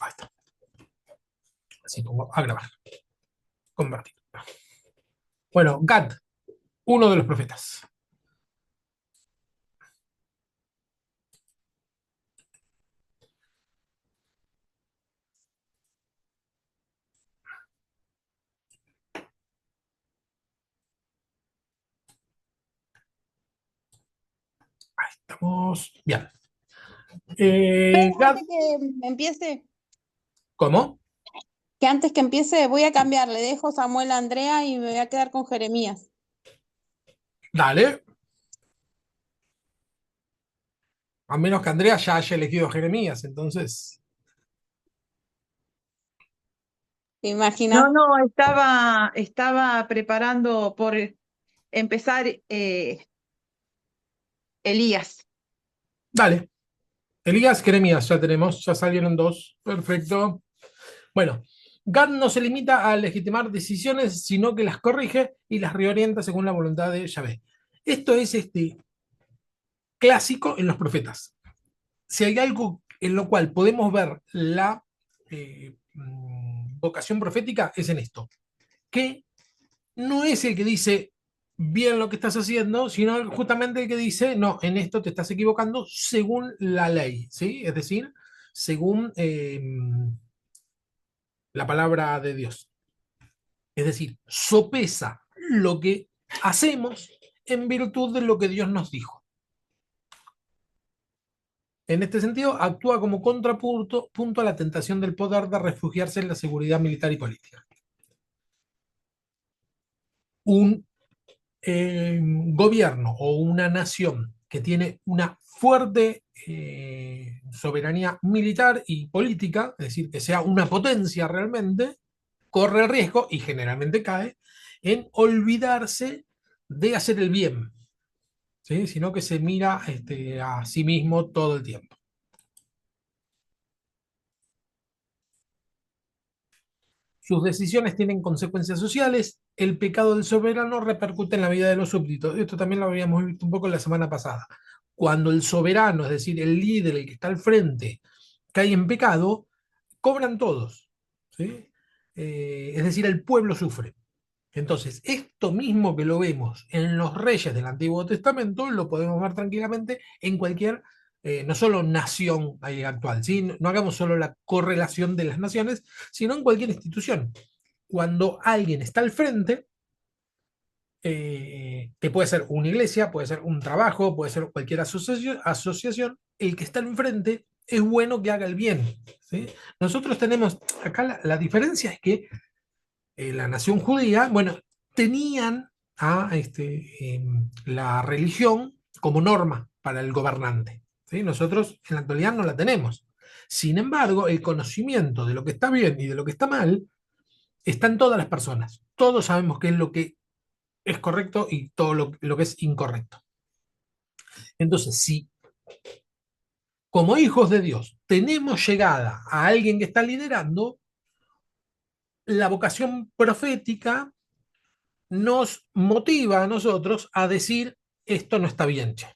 Ahí está. Así pongo a grabar. Convertir. Bueno, Gad, uno de los profetas. Ahí estamos. Bien. Gad, Antes que empiece, ¿cómo? que antes que empiece voy a cambiar, le dejo Samuel a Andrea y me voy a quedar con Jeremías. Dale. A menos que Andrea ya haya elegido a Jeremías, entonces. ¿Te No, imaginas? no, estaba preparando por empezar Elías. Dale. Elías, Jeremías, ya tenemos, ya salieron dos. Perfecto. Bueno, Gad no se limita a legitimar decisiones, sino que las corrige y las reorienta según la voluntad de Yahvé. Esto es clásico en los profetas. Si hay algo en lo cual podemos ver la vocación profética, es en esto, que no es el que dice bien lo que estás haciendo, sino justamente el que dice, no, en esto te estás equivocando según la ley, ¿sí? Es decir, según la palabra de Dios. Es decir, sopesa lo que hacemos en virtud de lo que Dios nos dijo. En este sentido, actúa como contrapunto a la tentación del poder de refugiarse en la seguridad militar y política. Un gobierno o una nación que tiene una fuerte soberanía militar y política, es decir, que sea una potencia realmente, corre el riesgo, y generalmente cae, en olvidarse de hacer el bien, ¿sí? Sino que se mira a sí mismo todo el tiempo. Sus decisiones tienen consecuencias sociales, el pecado del soberano repercute en la vida de los súbditos. Esto también lo habíamos visto un poco la semana pasada. Cuando el soberano, es decir, el líder, el que está al frente, cae en pecado, cobran todos, ¿sí? Es decir, el pueblo sufre. Entonces, esto mismo que lo vemos en los reyes del Antiguo Testamento, lo podemos ver tranquilamente en cualquier, no solo nación actual, ¿sí? No hagamos solo la correlación de las naciones, sino en cualquier institución. Cuando alguien está al frente, que puede ser una iglesia, puede ser un trabajo, puede ser cualquier asociación, el que está al frente es bueno que haga el bien, ¿sí? Nosotros tenemos, acá la diferencia es que la nación judía, bueno, tenían la religión como norma para el gobernante, ¿sí? Nosotros en la actualidad no la tenemos. Sin embargo, el conocimiento de lo que está bien y de lo que está mal está en todas las personas. Todos sabemos qué es lo que es correcto y todo lo que es incorrecto. Entonces, si como hijos de Dios tenemos llegada a alguien que está liderando, la vocación profética nos motiva a nosotros a decir, esto no está bien, che.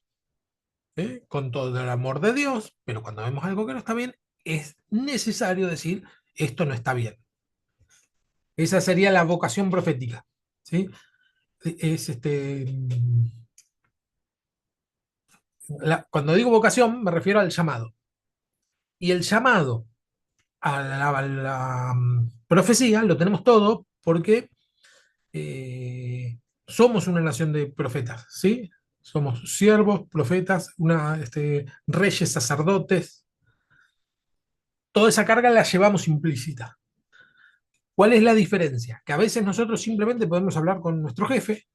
Con todo el amor de Dios, pero cuando vemos algo que no está bien, es necesario decir, esto no está bien. Esa sería la vocación profética, ¿sí? Es cuando digo vocación, me refiero al llamado. Y el llamado a la profecía lo tenemos todo porque somos una nación de profetas, ¿sí? Somos siervos, profetas, reyes, sacerdotes. Toda esa carga la llevamos implícita. ¿Cuál es la diferencia? Que a veces nosotros simplemente podemos hablar con nuestro jefe.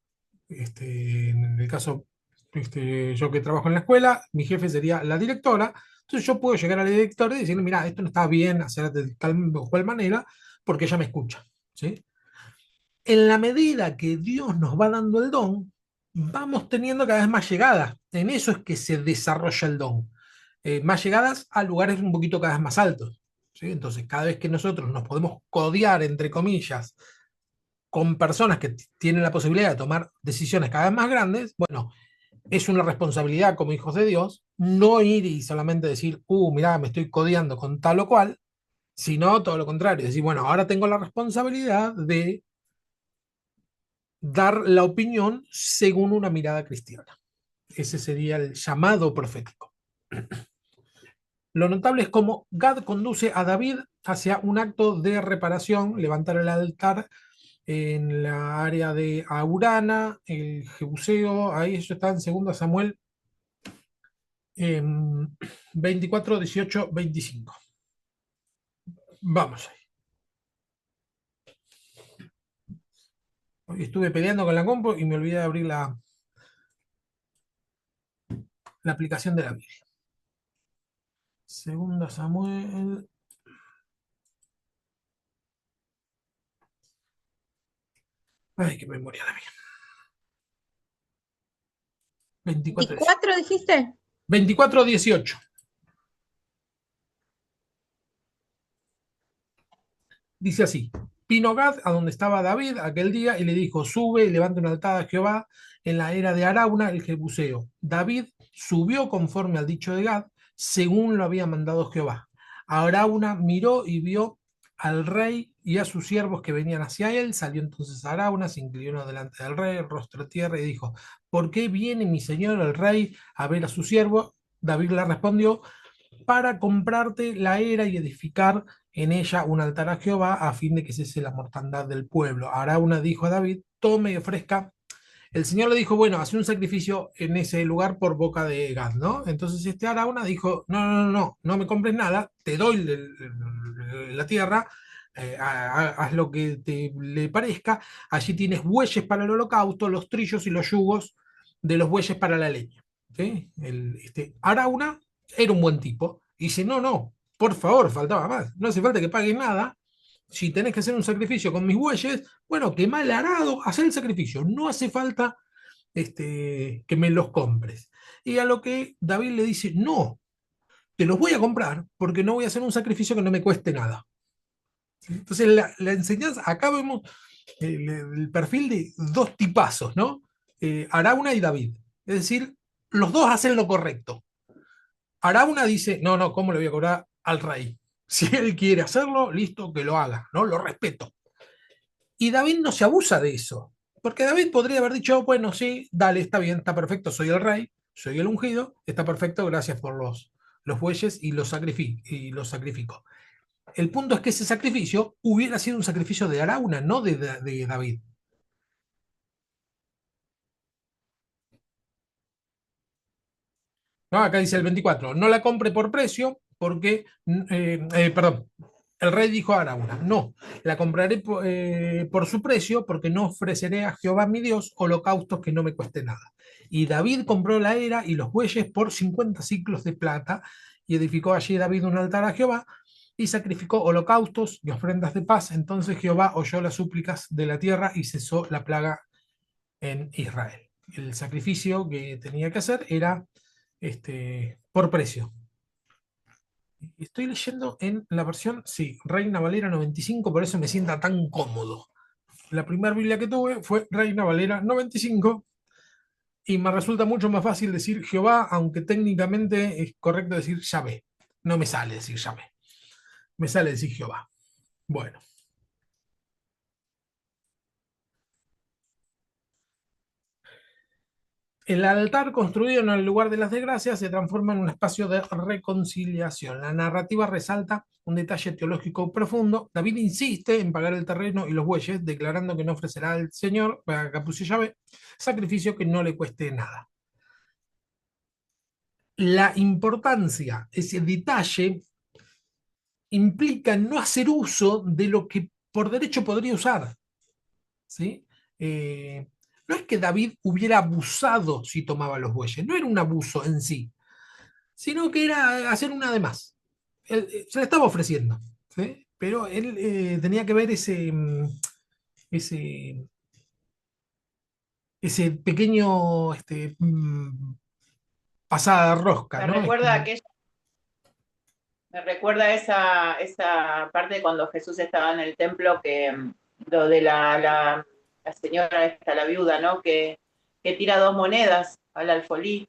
En el caso, yo que trabajo en la escuela, mi jefe sería la directora. Entonces yo puedo llegar a la directora y decirle, mira, esto no está bien hacer de tal o cual manera, porque ella me escucha, ¿sí? En la medida que Dios nos va dando el don, vamos teniendo cada vez más llegadas. En eso es que se desarrolla el don. Más llegadas a lugares un poquito cada vez más altos, ¿sí? Entonces, cada vez que nosotros nos podemos codear, entre comillas, con personas que tienen la posibilidad de tomar decisiones cada vez más grandes, bueno, es una responsabilidad como hijos de Dios no ir y solamente decir, mirá, me estoy codeando con tal o cual, sino todo lo contrario. Decir, bueno, ahora tengo la responsabilidad de dar la opinión según una mirada cristiana. Ese sería el llamado profético. Lo notable es cómo Gad conduce a David hacia un acto de reparación, levantar el altar en la área de Aurana, el Jebuseo, ahí eso está en 2 Samuel 24, 18, 25. Vamos ahí. Hoy estuve peleando con la compu y me olvidé de abrir la aplicación de la Biblia. 2 Samuel. Ay, qué memoria la mía. 24, 18. ¿24 dijiste? 24, 18. Dice así: vino Gad a donde estaba David aquel día y le dijo: sube y levanta una altar a Jehová en la era de Arauna el Jebuseo. David subió conforme al dicho de Gad, según lo había mandado Jehová. Arauna miró y vio al rey y a sus siervos que venían hacia él. Salió entonces Arauna, se inclinó delante del rey, rostro a tierra, y dijo: ¿por qué viene mi señor el rey a ver a su siervo? David le respondió: para comprarte la era y edificar en ella un altar a Jehová a fin de que cese la mortandad del pueblo. Arauna dijo a David: tome y ofrezca. El Señor le dijo: bueno, hace un sacrificio en ese lugar por boca de Gad, ¿no? Entonces este Arauna dijo: no, no, no, no, no me compres nada, te doy la tierra, haz lo que te le parezca, allí tienes bueyes para el holocausto, los trillos y los yugos de los bueyes para la leña. ¿Sí? Arauna era un buen tipo, y dice: no, no, por favor, faltaba más, no hace falta que pagues nada. Si tenés que hacer un sacrificio con mis bueyes, bueno, quemá el arado, hacer el sacrificio. No hace falta que me los compres. Y a lo que David le dice: no, te los voy a comprar porque no voy a hacer un sacrificio que no me cueste nada. Entonces la enseñanza, acá vemos el perfil de dos tipazos, ¿no? Arauna y David. Es decir, los dos hacen lo correcto. Arauna dice: no, no, ¿cómo le voy a cobrar al rey? Si él quiere hacerlo, listo, que lo haga, ¿no? Lo respeto. Y David no se abusa de eso, porque David podría haber dicho: bueno, sí, dale, está bien, está perfecto, soy el rey, soy el ungido, está perfecto, gracias por los bueyes y los sacrifico. El punto es que ese sacrificio hubiera sido un sacrificio de Arauna, no de David. ¿No? Acá dice el 24: no la compre por precio, porque, perdón, el rey dijo a Arauna: no, la compraré por su precio, porque no ofreceré a Jehová mi Dios holocaustos que no me cueste nada. Y David compró la era y los bueyes por 50 siclos de plata, y edificó allí David un altar a Jehová, y sacrificó holocaustos y ofrendas de paz. Entonces Jehová oyó las súplicas de la tierra y cesó la plaga en Israel. El sacrificio que tenía que hacer era por precio. Estoy leyendo en la versión, sí, Reina Valera 95, por eso me sienta tan cómodo. La primera Biblia que tuve fue Reina Valera 95 y me resulta mucho más fácil decir Jehová, aunque técnicamente es correcto decir Yahvé. No me sale decir Yahvé, me sale decir Jehová. Bueno, el altar construido en el lugar de las desgracias se transforma en un espacio de reconciliación. La narrativa resalta un detalle teológico profundo. David insiste en pagar el terreno y los bueyes, declarando que no ofrecerá al Señor, acá puse llave, sacrificio que no le cueste nada. La importancia, ese detalle, implica no hacer uso de lo que por derecho podría usar. ¿Sí? No es que David hubiera abusado si tomaba los bueyes, no era un abuso en sí, sino que era hacer una de más. Él, se le estaba ofreciendo, ¿sí? Pero él tenía que ver ese, ese pequeño pasada de rosca, Me ¿no? recuerda aquella, me recuerda esa parte de cuando Jesús estaba en el templo, que lo de la señora esta, la viuda, ¿no? Que tira 2 monedas al alfolí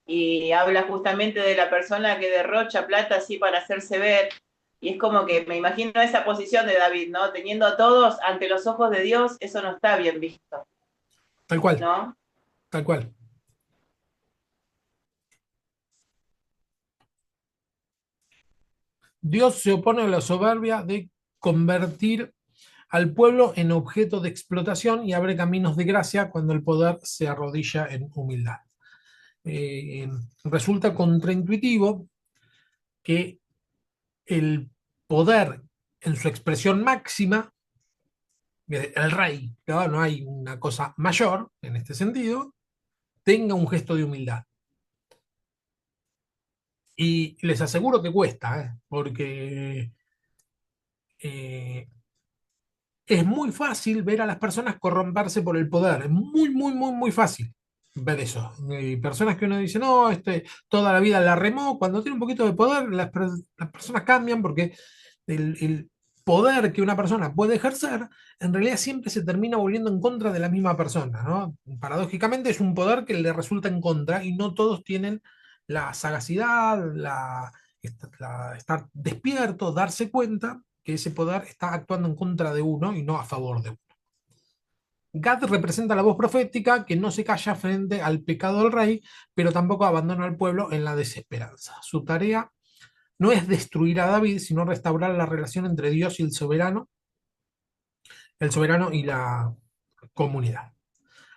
y habla justamente de la persona que derrocha plata así para hacerse ver, Y es como que me imagino esa posición de David, ¿no? Teniendo a todos ante los ojos de Dios, eso no está bien visto, Tal cual, ¿no? tal cual. Dios se opone a la soberbia de convertir al pueblo en objeto de explotación y abre caminos de gracia cuando el poder se arrodilla en humildad. Resulta contraintuitivo que el poder en su expresión máxima, el rey, ¿no? No hay una cosa mayor en este sentido, tenga un gesto de humildad. Y les aseguro que cuesta, porque es muy fácil ver a las personas corromperse por el poder. Es muy, muy, muy, muy fácil ver eso. Personas que uno dice, no, toda la vida la remó. Cuando tiene un poquito de poder, las personas cambian porque el poder que una persona puede ejercer, en realidad siempre se termina volviendo en contra de la misma persona, ¿no? Paradójicamente es un poder que le resulta en contra y no todos tienen la sagacidad, estar despierto, darse cuenta que ese poder está actuando en contra de uno y no a favor de uno. Gad representa la voz profética que no se calla frente al pecado del rey, pero tampoco abandona al pueblo en la desesperanza. Su tarea no es destruir a David, sino restaurar la relación entre Dios y el soberano y la comunidad.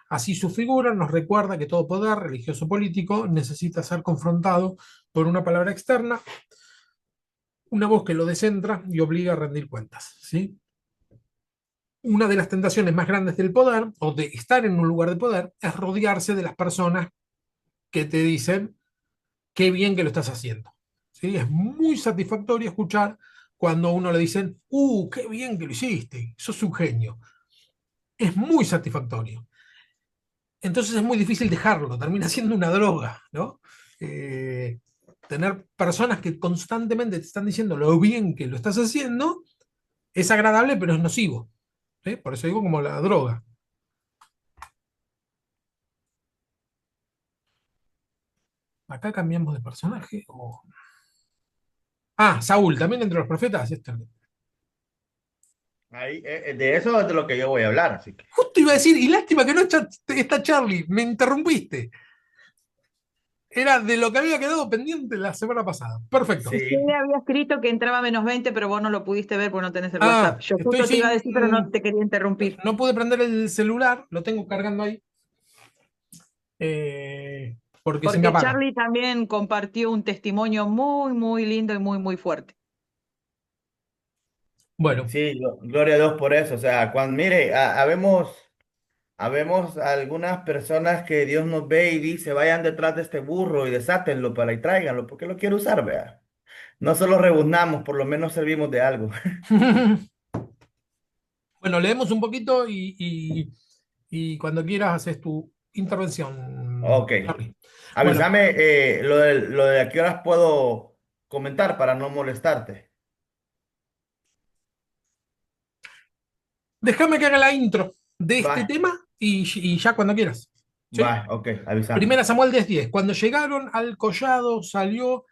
Así su figura nos recuerda que todo poder religioso político necesita ser confrontado por una palabra externa, una voz que lo descentra y obliga a rendir cuentas, ¿sí? Una de las tentaciones más grandes del poder, o de estar en un lugar de poder, es rodearse de las personas que te dicen qué bien que lo estás haciendo. ¿Sí? Es muy satisfactorio escuchar cuando a uno le dicen, qué bien que lo hiciste, sos un genio. Es muy satisfactorio. Entonces es muy difícil dejarlo, termina siendo una droga, ¿no? Eh, Tener personas que constantemente te están diciendo lo bien que lo estás haciendo es agradable, pero es nocivo. ¿Sí? Por eso digo como la droga. Acá cambiamos de personaje. Ah, Saúl, también entre los profetas. Ahí, de eso es de lo que yo voy a hablar, así que. Justo iba a decir, y lástima que no está Charlie, me interrumpiste. Era de lo que había quedado pendiente la semana pasada. Perfecto. Sí. Usted había escrito que entraba -20, pero vos no lo pudiste ver porque no tenés el Ah, WhatsApp. Yo estoy justo te iba a decir, pero no sin. te quería interrumpir. No pude prender el celular, lo tengo cargando ahí. Porque se me Porque apaga. Charlie también compartió un testimonio muy, muy lindo y muy, muy fuerte. Bueno, Sí, gloria a Dios por eso. O sea, cuando, mire, habemos algunas personas que Dios nos ve y dice, vayan detrás de este burro y desátenlo para y tráiganlo, porque lo quiero usar, vea. No solo rebuznamos, por lo menos servimos de algo. bueno, leemos un poquito y cuando quieras haces tu intervención, Ok. Charlie. Bueno, Avísame lo de a qué horas puedo comentar para no molestarte. déjame que haga la intro de Va, este tema y ya cuando quieras. ¿Sí? va, ok, avísame. Primera Samuel 10:10. Cuando llegaron al collado, salió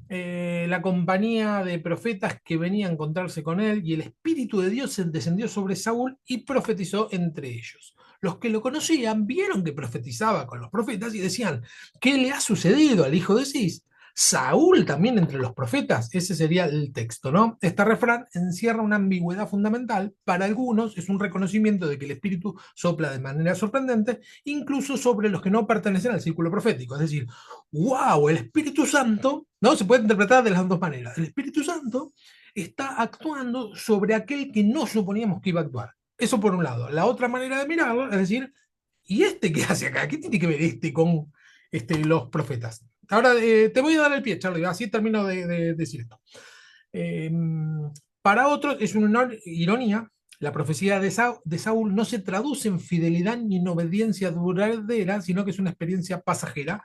la compañía de profetas que venían a encontrarse con él, y el Espíritu de Dios se descendió sobre Saúl y profetizó entre ellos. Los que lo conocían vieron que profetizaba con los profetas y decían, ¿qué le ha sucedido al hijo de Cis? Saúl también entre los profetas, ese sería el texto, ¿no? Este refrán encierra una ambigüedad fundamental. Para algunos es un reconocimiento de que el Espíritu sopla de manera sorprendente, incluso sobre los que no pertenecen al círculo profético. Es decir, wow, el Espíritu Santo, ¿no? Se puede interpretar de las dos maneras. El Espíritu Santo está actuando sobre aquel que no suponíamos que iba a actuar. Eso por un lado. La otra manera de mirarlo es decir, ¿y este qué hace acá? ¿Qué tiene que ver este con los profetas? Ahora te voy a dar el pie, Charlie, así termino de decir esto. Eh, para otros es una ironía. La profecía de Saúl no se traduce en fidelidad ni en obediencia duradera, sino que es una experiencia pasajera.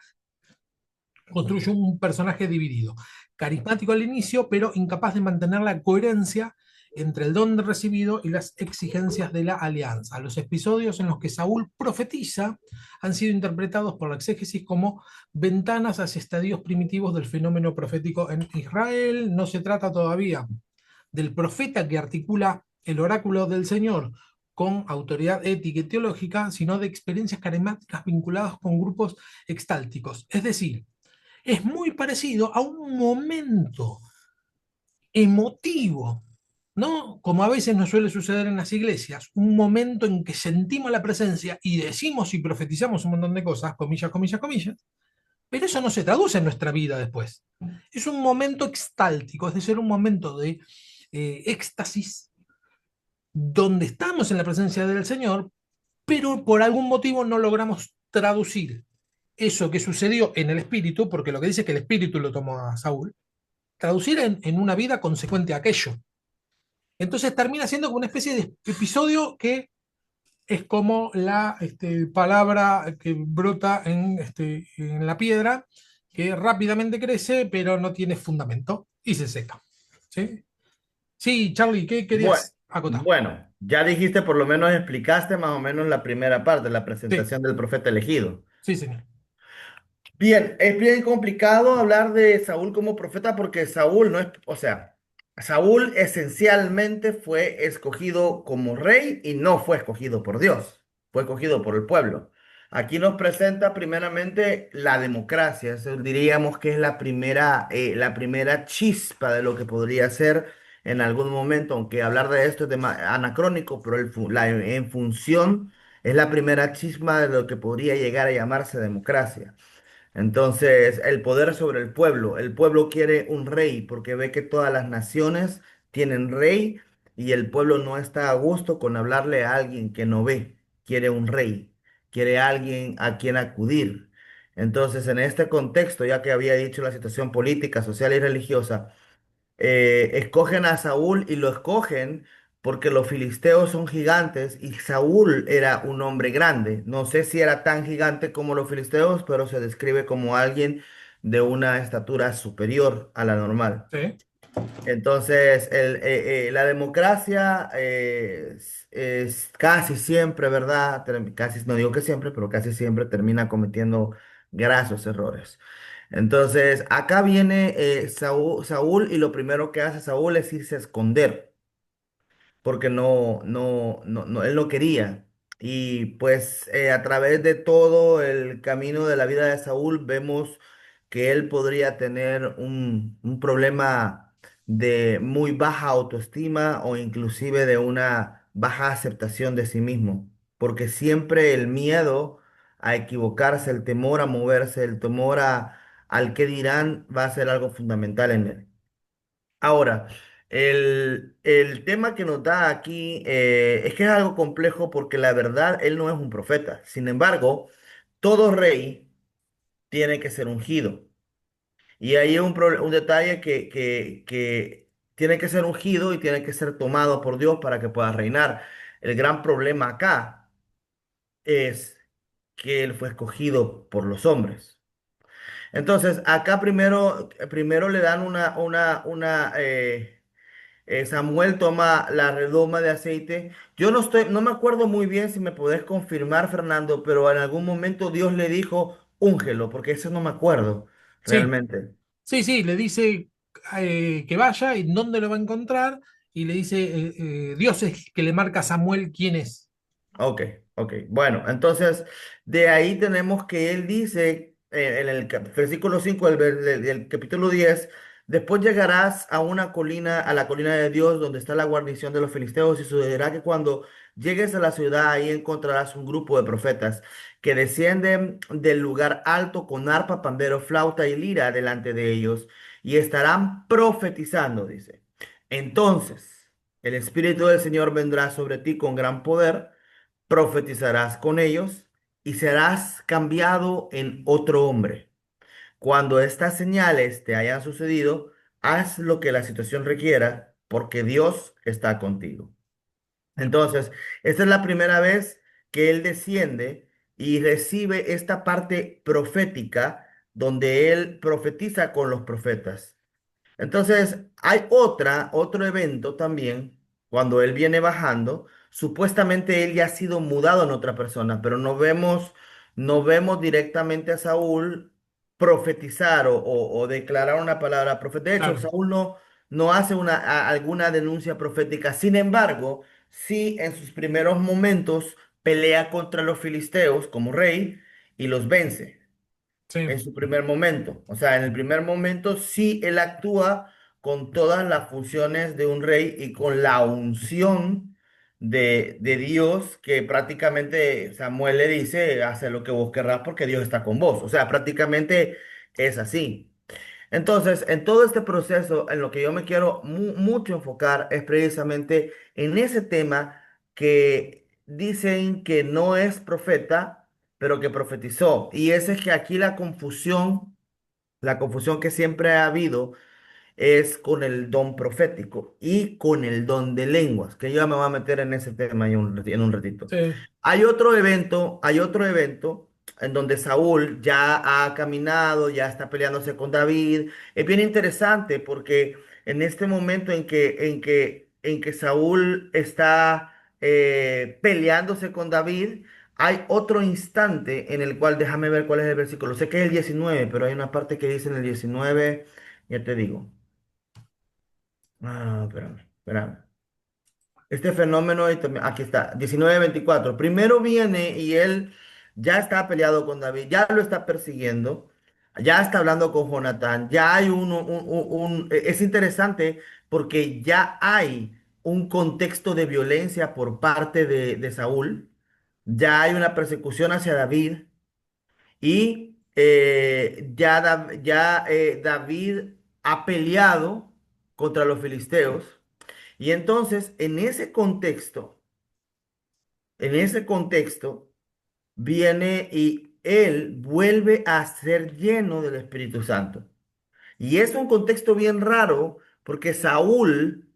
Construye un personaje dividido, carismático al inicio, pero incapaz de mantener la coherencia entre el don recibido y las exigencias de la alianza. Los episodios en los que Saúl profetiza han sido interpretados por la exégesis como ventanas hacia estadios primitivos del fenómeno profético en Israel. No se trata todavía del profeta que articula el oráculo del Señor con autoridad ética y teológica, sino de experiencias carismáticas vinculadas con grupos extálticos. Es decir, es muy parecido a un momento emotivo, ¿no? Como a veces nos suele suceder en las iglesias, un momento en que sentimos la presencia y decimos y profetizamos un montón de cosas, comillas, comillas, comillas, pero eso no se traduce en nuestra vida después. Es un momento extáltico, es decir, un momento de éxtasis, donde estamos en la presencia del Señor, pero por algún motivo no logramos traducir eso que sucedió en el espíritu, porque lo que dice es que el espíritu lo tomó a Saúl, traducir en una vida consecuente a aquello. Entonces termina siendo como una especie de episodio que es como la palabra que brota en la piedra, que rápidamente crece, pero no tiene fundamento y se seca. ¿Sí? Sí, Charlie, ¿qué Bueno, querías acotar? bueno, ya dijiste, por lo menos explicaste más o menos la primera parte, la Sí, presentación del profeta elegido. sí, señor. Bien, es bien complicado hablar de Saúl como profeta porque Saúl no es, o sea, Saúl esencialmente fue escogido como rey y no fue escogido por Dios, fue escogido por el pueblo. Aquí nos presenta primeramente la democracia, eso diríamos que es la primera chispa de lo que podría ser en algún momento, aunque hablar de esto es anacrónico, pero en función es la primera chispa de lo que podría llegar a llamarse democracia. Entonces, el poder sobre el pueblo quiere un rey porque ve que todas las naciones tienen rey y el pueblo no está a gusto con hablarle a alguien que no ve, quiere un rey, quiere alguien a quien acudir. Entonces, en este contexto, ya que había dicho la situación política, social y religiosa, escogen a Saúl y lo escogen porque los filisteos son gigantes y Saúl era un hombre grande. No sé si era tan gigante como los filisteos, pero se describe como alguien de una estatura superior a la normal. Sí, Entonces, la democracia es casi siempre, ¿verdad? Casi, no digo que siempre, pero casi siempre termina cometiendo grasos errores. Entonces, acá viene Saúl y lo primero que hace Saúl es irse a esconder porque él no quería. Y pues a través de todo el camino de la vida de Saúl vemos que él podría tener un problema de muy baja autoestima o inclusive de una baja aceptación de sí mismo, porque siempre el miedo a equivocarse, el temor a moverse, el temor al qué dirán va a ser algo fundamental en él. Ahora, el tema que nos da aquí es que es algo complejo porque la verdad, él no es un profeta. Sin embargo, todo rey tiene que ser ungido. Y ahí hay un detalle que tiene que ser ungido y tiene que ser tomado por Dios para que pueda reinar. El gran problema acá es que él fue escogido por los hombres. Entonces, acá primero le dan Samuel toma la redoma de aceite. Yo no me acuerdo muy bien si me podés confirmar, Fernando, pero en algún momento Dios le dijo, úngelo, porque eso no me acuerdo sí, realmente. sí, sí, le dice que vaya y dónde lo va a encontrar y le dice, Dios es que le marca a Samuel quién es. Ok, ok. Bueno, entonces de ahí tenemos que él dice en el versículo 5 del capítulo 10, después llegarás a una colina, a la colina de Dios, donde está la guarnición de los filisteos, y sucederá que cuando llegues a la ciudad, ahí encontrarás un grupo de profetas que descienden del lugar alto con arpa, pandero, flauta y lira delante de ellos, y estarán profetizando, dice. Entonces, el Espíritu del Señor vendrá sobre ti con gran poder, profetizarás con ellos y serás cambiado en otro hombre. Cuando estas señales te hayan sucedido, haz lo que la situación requiera, porque Dios está contigo. Entonces, esta es la primera vez que Él desciende y recibe esta parte profética donde Él profetiza con los profetas. Entonces, hay otro evento también, cuando él viene bajando, supuestamente él ya ha sido mudado en otra persona, pero no vemos directamente a Saúl profetizar o declarar una palabra profeta. De hecho, Claro, Saúl no hace alguna denuncia profética. Sin embargo, sí en sus primeros momentos pelea contra los filisteos como rey y los vence en Sí, su primer momento. O sea, en el primer momento sí él actúa con todas las funciones de un rey y con la unción de Dios, que prácticamente Samuel le dice, hace lo que vos querrás porque Dios está con vos. O sea, prácticamente es así. Entonces, en todo este proceso, en lo que yo me quiero mucho enfocar es precisamente en ese tema que dicen que no es profeta, pero que profetizó. Y ese es que aquí la confusión que siempre ha habido es con el don profético y con el don de lenguas, que yo me voy a meter en ese tema en un ratito. sí, Hay otro evento en donde Saúl ya ha caminado, ya está peleándose con David. Es bien interesante porque en este momento en que Saúl está peleándose con David, hay otro instante en el cual, déjame ver cuál es el versículo. Sé que es el 19, pero hay una parte que dice en el 19, ya te digo. Ah, espérame, espérame. Este fenómeno, aquí está, 19:24. Primero viene y él ya está peleado con David, ya lo está persiguiendo, ya está hablando con Jonatán, ya hay es interesante porque ya hay un contexto de violencia por parte de Saúl, ya hay una persecución hacia David y David ha peleado contra los filisteos. Y entonces, en ese contexto, viene y él vuelve a ser lleno del Espíritu Santo. Y es un contexto bien raro porque Saúl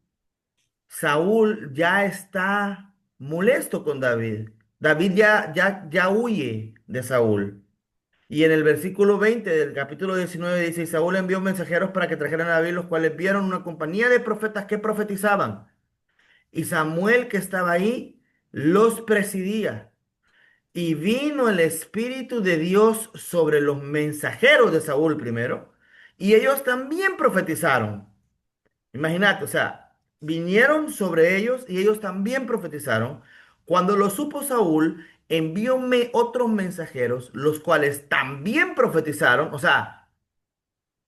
ya está molesto con David. David ya huye de Saúl. Y en el versículo 20 del capítulo 19 dice, y Saúl envió mensajeros para que trajeran a David, los cuales vieron una compañía de profetas que profetizaban. Y Samuel que estaba ahí los presidía. Y vino el Espíritu de Dios sobre los mensajeros de Saúl primero. Y ellos también profetizaron. Imagínate, o sea, vinieron sobre ellos y ellos también profetizaron. Cuando lo supo Saúl, envióme otros mensajeros, los cuales también profetizaron. O sea,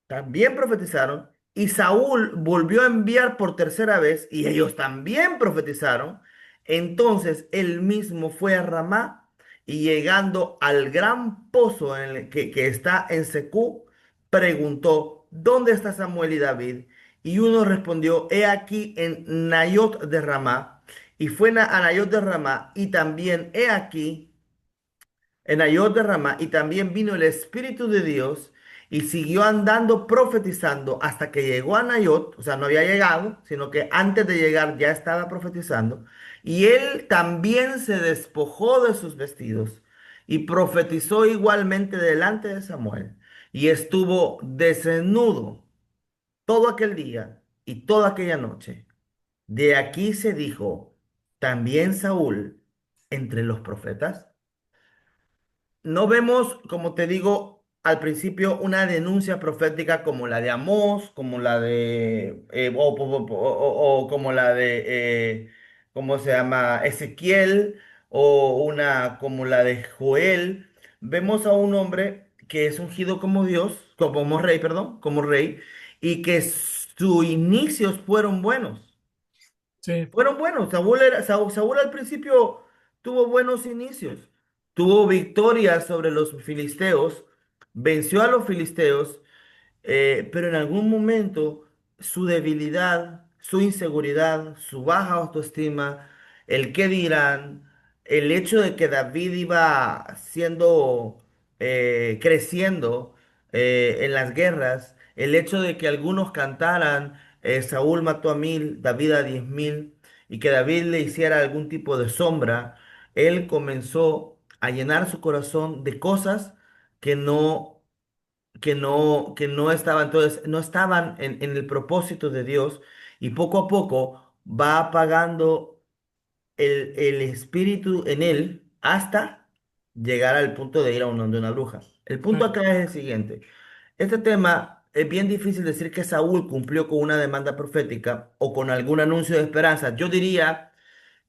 también profetizaron, y Saúl volvió a enviar por tercera vez, y ellos también profetizaron. Entonces él mismo fue a Ramá, y llegando al gran pozo que está en Secú, preguntó, ¿dónde está Samuel y David? Y uno respondió, he aquí en Nayot de Ramá, y fue a Nayot de Ramá, y también he aquí en Ayot de Ramá, y también vino el Espíritu de Dios y siguió andando profetizando hasta que llegó a Nayot, o sea, no había llegado, sino que antes de llegar ya estaba profetizando, y él también se despojó de sus vestidos y profetizó igualmente delante de Samuel, y estuvo desnudo todo aquel día y toda aquella noche. De aquí se dijo, también Saúl entre los profetas. No vemos, como te digo al principio, una denuncia profética como la de Amós, como la de, o como la de, ¿cómo se llama? Ezequiel, o una como la de Joel. Vemos a un hombre que es ungido como Dios, como rey, perdón, como rey, y que sus inicios fueron buenos. sí, Fueron buenos. Saúl al principio tuvo buenos inicios. Tuvo victorias sobre los filisteos. Venció a los filisteos. Pero en algún momento su debilidad, su inseguridad, su baja autoestima, el qué dirán, el hecho de que David iba creciendo en las guerras, el hecho de que algunos cantaran, Saúl mató a 1000, David a 10.000, y que David le hiciera algún tipo de sombra, él comenzó a llenar su corazón de cosas que no estaban, entonces, no estaban en el propósito de Dios, y poco a poco va apagando el espíritu en él hasta llegar al punto de ir a de una bruja. El punto sí, acá es el siguiente. Este tema es bien difícil decir que Saúl cumplió con una demanda profética o con algún anuncio de esperanza. Yo diría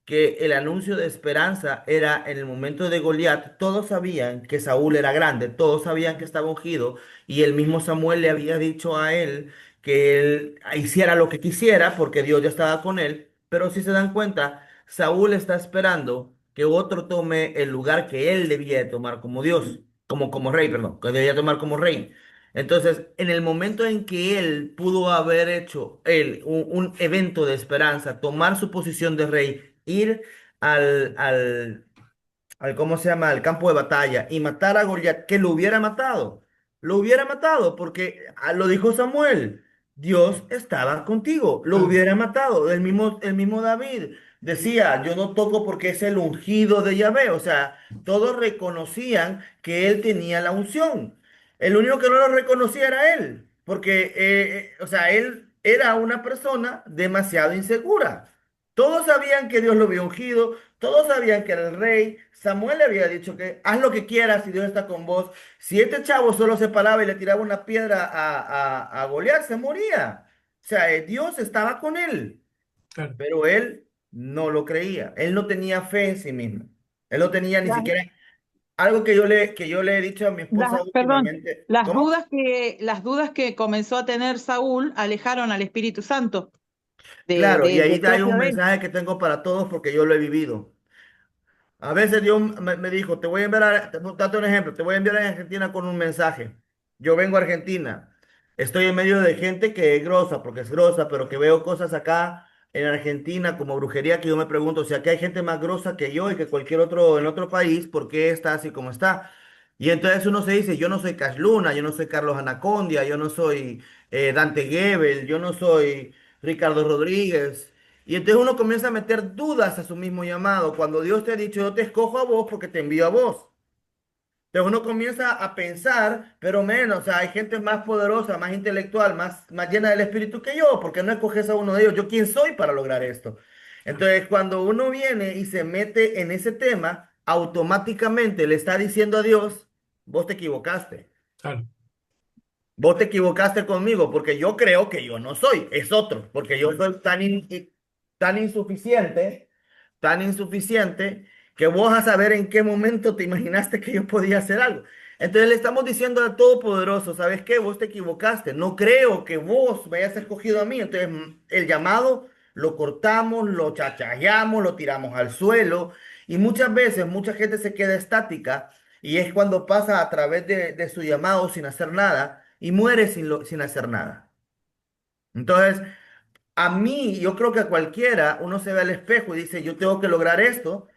que el anuncio de esperanza era en el momento de Goliat. Todos sabían que Saúl era grande, todos sabían que estaba ungido, y el mismo Samuel le había dicho a él que él hiciera lo que quisiera porque Dios ya estaba con él. Pero si se dan cuenta, Saúl está esperando que otro tome el lugar que él debía de tomar como Dios, como rey, perdón, que debía tomar como rey. Entonces, en el momento en que él pudo haber hecho un evento de esperanza, tomar su posición de rey, ir al, al, ¿cómo se llama? Al campo de batalla y matar a Goliat, que lo hubiera matado, porque lo dijo Samuel, Dios estaba contigo, lo Claro, hubiera matado. El mismo David decía, yo no toco porque es el ungido de Yahvé, o sea, todos reconocían que él tenía la unción. El único que no lo reconocía era él, porque, o sea, él era una persona demasiado insegura. Todos sabían que Dios lo había ungido, todos sabían que era el rey. Samuel le había dicho que haz lo que quieras si Dios está con vos. Si este chavo solo se paraba y le tiraba una piedra a Goliat, se moría. O sea, Dios estaba con él, claro. pero él no lo creía. Él no tenía fe en sí mismo. Él no tenía ni Las, siquiera algo que yo le he dicho a mi esposa perdón, últimamente. ¿Cómo? las dudas que comenzó a tener Saúl alejaron al Espíritu Santo Claro, y ahí del hay propio un de él. mensaje que tengo para todos porque yo lo he vivido. A veces Dios me dijo, te voy a enviar, date un ejemplo, te voy a enviar a Argentina con un mensaje. Yo vengo a Argentina, estoy en medio de gente que es grosa, porque es grosa, pero que veo cosas acá en Argentina como brujería que yo me pregunto, si aquí hay gente más grosa que yo y que cualquier otro en otro país, ¿por qué está así como está? Y entonces uno se dice, yo no soy Cash Luna, yo no soy Carlos Anacondia, yo no soy Dante Gebel, yo no soy Ricardo Rodríguez. Y entonces uno comienza a meter dudas a su mismo llamado, cuando Dios te ha dicho, yo te escojo a vos porque te envío a vos. Entonces uno comienza a pensar, pero menos, o sea, hay gente más poderosa, más intelectual, más llena del espíritu que yo, porque no escoges a uno de ellos. ¿Yo quién soy para lograr esto? Entonces, cuando uno viene y se mete en ese tema, automáticamente le está diciendo a Dios, vos te equivocaste. Claro, Vos te equivocaste conmigo porque yo creo que yo no soy, es otro, porque yo soy tan insuficiente, tan insuficiente, que vos a saber en qué momento te imaginaste que yo podía hacer algo. Entonces le estamos diciendo al Todopoderoso, ¿sabes qué? Vos te equivocaste, no creo que vos me hayas escogido a mí. Entonces el llamado lo cortamos, lo chachallamos, lo tiramos al suelo, y muchas veces mucha gente se queda estática y es cuando pasa a través de su llamado sin hacer nada y muere sin hacer nada. Entonces, a mí, yo creo que a cualquiera, uno se ve al espejo y dice, yo tengo que lograr esto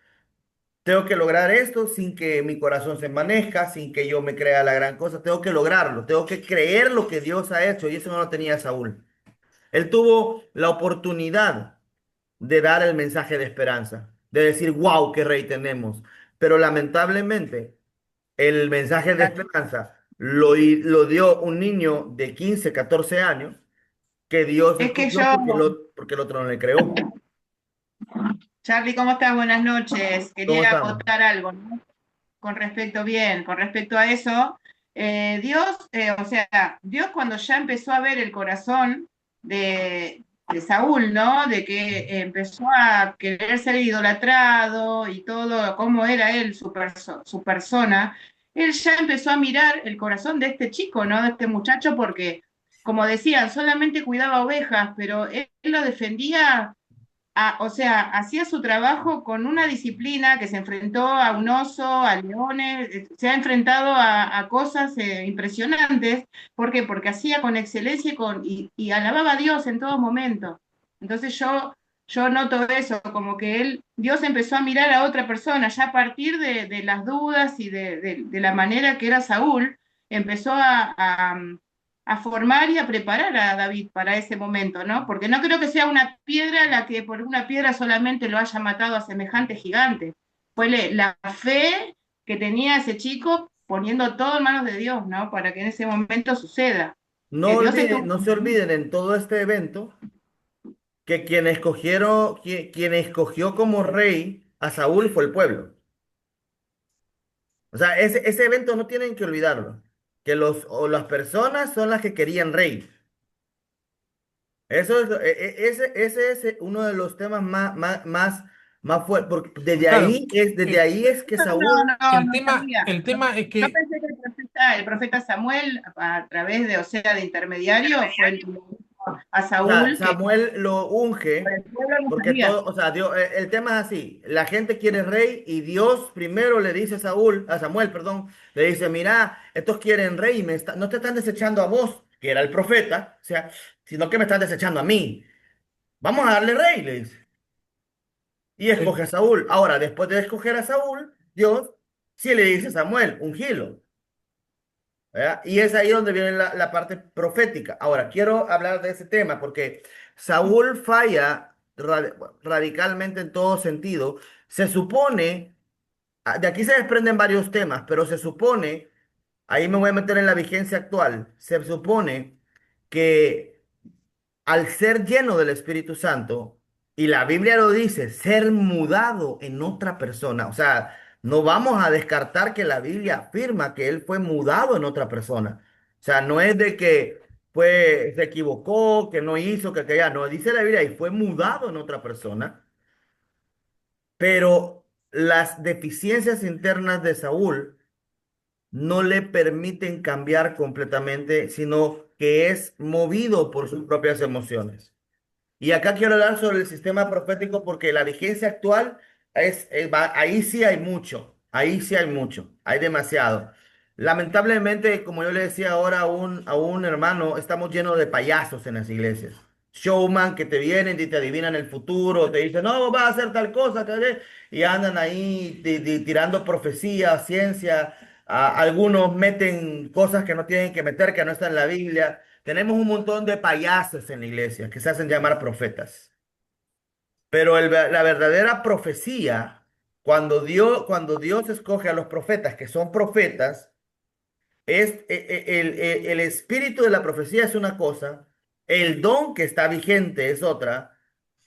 sin que mi corazón se envanezca, sin que yo me crea la gran cosa, tengo que lograrlo, tengo que creer lo que Dios ha hecho, y eso no lo tenía Saúl. Él tuvo la oportunidad de dar el mensaje de esperanza, de decir, wow, qué rey tenemos, pero lamentablemente el mensaje de esperanza lo dio un niño de 15 14 años que Dios Es que escogió yo, porque el otro no le creó. Charlie, ¿cómo estás? Buenas noches. ¿Cómo Quería estamos? acotar algo, ¿no? Con respecto a eso, Dios, o sea, Dios cuando ya empezó a ver el corazón de Saúl, ¿no? De que empezó a querer ser idolatrado y todo, cómo era él, su persona, él ya empezó a mirar el corazón de este chico, ¿no? De este muchacho, porque, como decían, solamente cuidaba ovejas, pero él lo defendía, o sea, hacía su trabajo con una disciplina, que se enfrentó a un oso, a leones, se ha enfrentado a cosas impresionantes. ¿Por qué? Porque hacía con excelencia y alababa a Dios en todo momento. Entonces yo noto eso, como que Dios empezó a mirar a otra persona, ya a partir de las dudas y de la manera que era Saúl, empezó a formar y a preparar a David para ese momento, ¿no? Porque no creo que sea una piedra la que por una piedra solamente lo haya matado a semejante gigante. Fue la fe que tenía ese chico poniendo todo en manos de Dios, ¿no? Para que en ese momento suceda. No Dios olviden, estuvo. no se olviden en todo este evento que quien escogió como rey a Saúl fue el pueblo. O sea, ese evento no tienen que olvidarlo. que o las personas son las que querían rey. Eso es, ese es uno de los temas más fuertes, porque Claro, desde el, ahí es que No, Saúl, no sabía. el tema es Yo que, pensé que el profeta Samuel, a través de, o sea, de intermediario, fue el que le dijo a o sea, Saúl que Samuel lo por unge, el pueblo no porque sabía. todo, o sea, el tema es así, la gente quiere rey y Dios primero le dice a Samuel, perdón, le dice, mira, estos quieren rey y no te están desechando a vos, que era el profeta, o sea, sino que me están desechando a mí. Vamos a darle rey, le dice. Y el- escoge a Saúl. Ahora, después de escoger a Saúl, Dios sí le dice a Samuel, ungilo. ¿Verdad? Y es ahí donde viene la parte profética. Ahora, quiero hablar de ese tema porque Saúl falla radicalmente en todo sentido. Se supone, de aquí se desprenden varios temas, pero se supone, ahí me voy a meter en la vigencia actual, se supone que al ser lleno del Espíritu Santo, y la Biblia lo dice, ser mudado en otra persona. O sea, no vamos a descartar que la Biblia afirma que él fue mudado en otra persona. O sea, no es de que se equivocó, que no hizo, que aquella, no, dice la Biblia y fue mudado en otra persona, pero las deficiencias internas de Saúl no le permiten cambiar completamente, sino que es movido por sus propias emociones. Y acá quiero hablar sobre el sistema profético porque la vigencia actual ahí sí hay mucho, ahí sí hay mucho, hay demasiado. Lamentablemente, como yo le decía ahora a un hermano, estamos llenos de payasos en las iglesias. Showman que te vienen y te adivinan el futuro, te dicen, no, vas a hacer tal cosa, y andan ahí tirando profecía, ciencia. Algunos meten cosas que no tienen que meter, que no están en la Biblia. Tenemos un montón de payasos en la iglesia que se hacen llamar profetas. Pero la verdadera profecía, cuando Dios escoge a los profetas que son profetas, el espíritu de la profecía es una cosa, el don que está vigente es otra,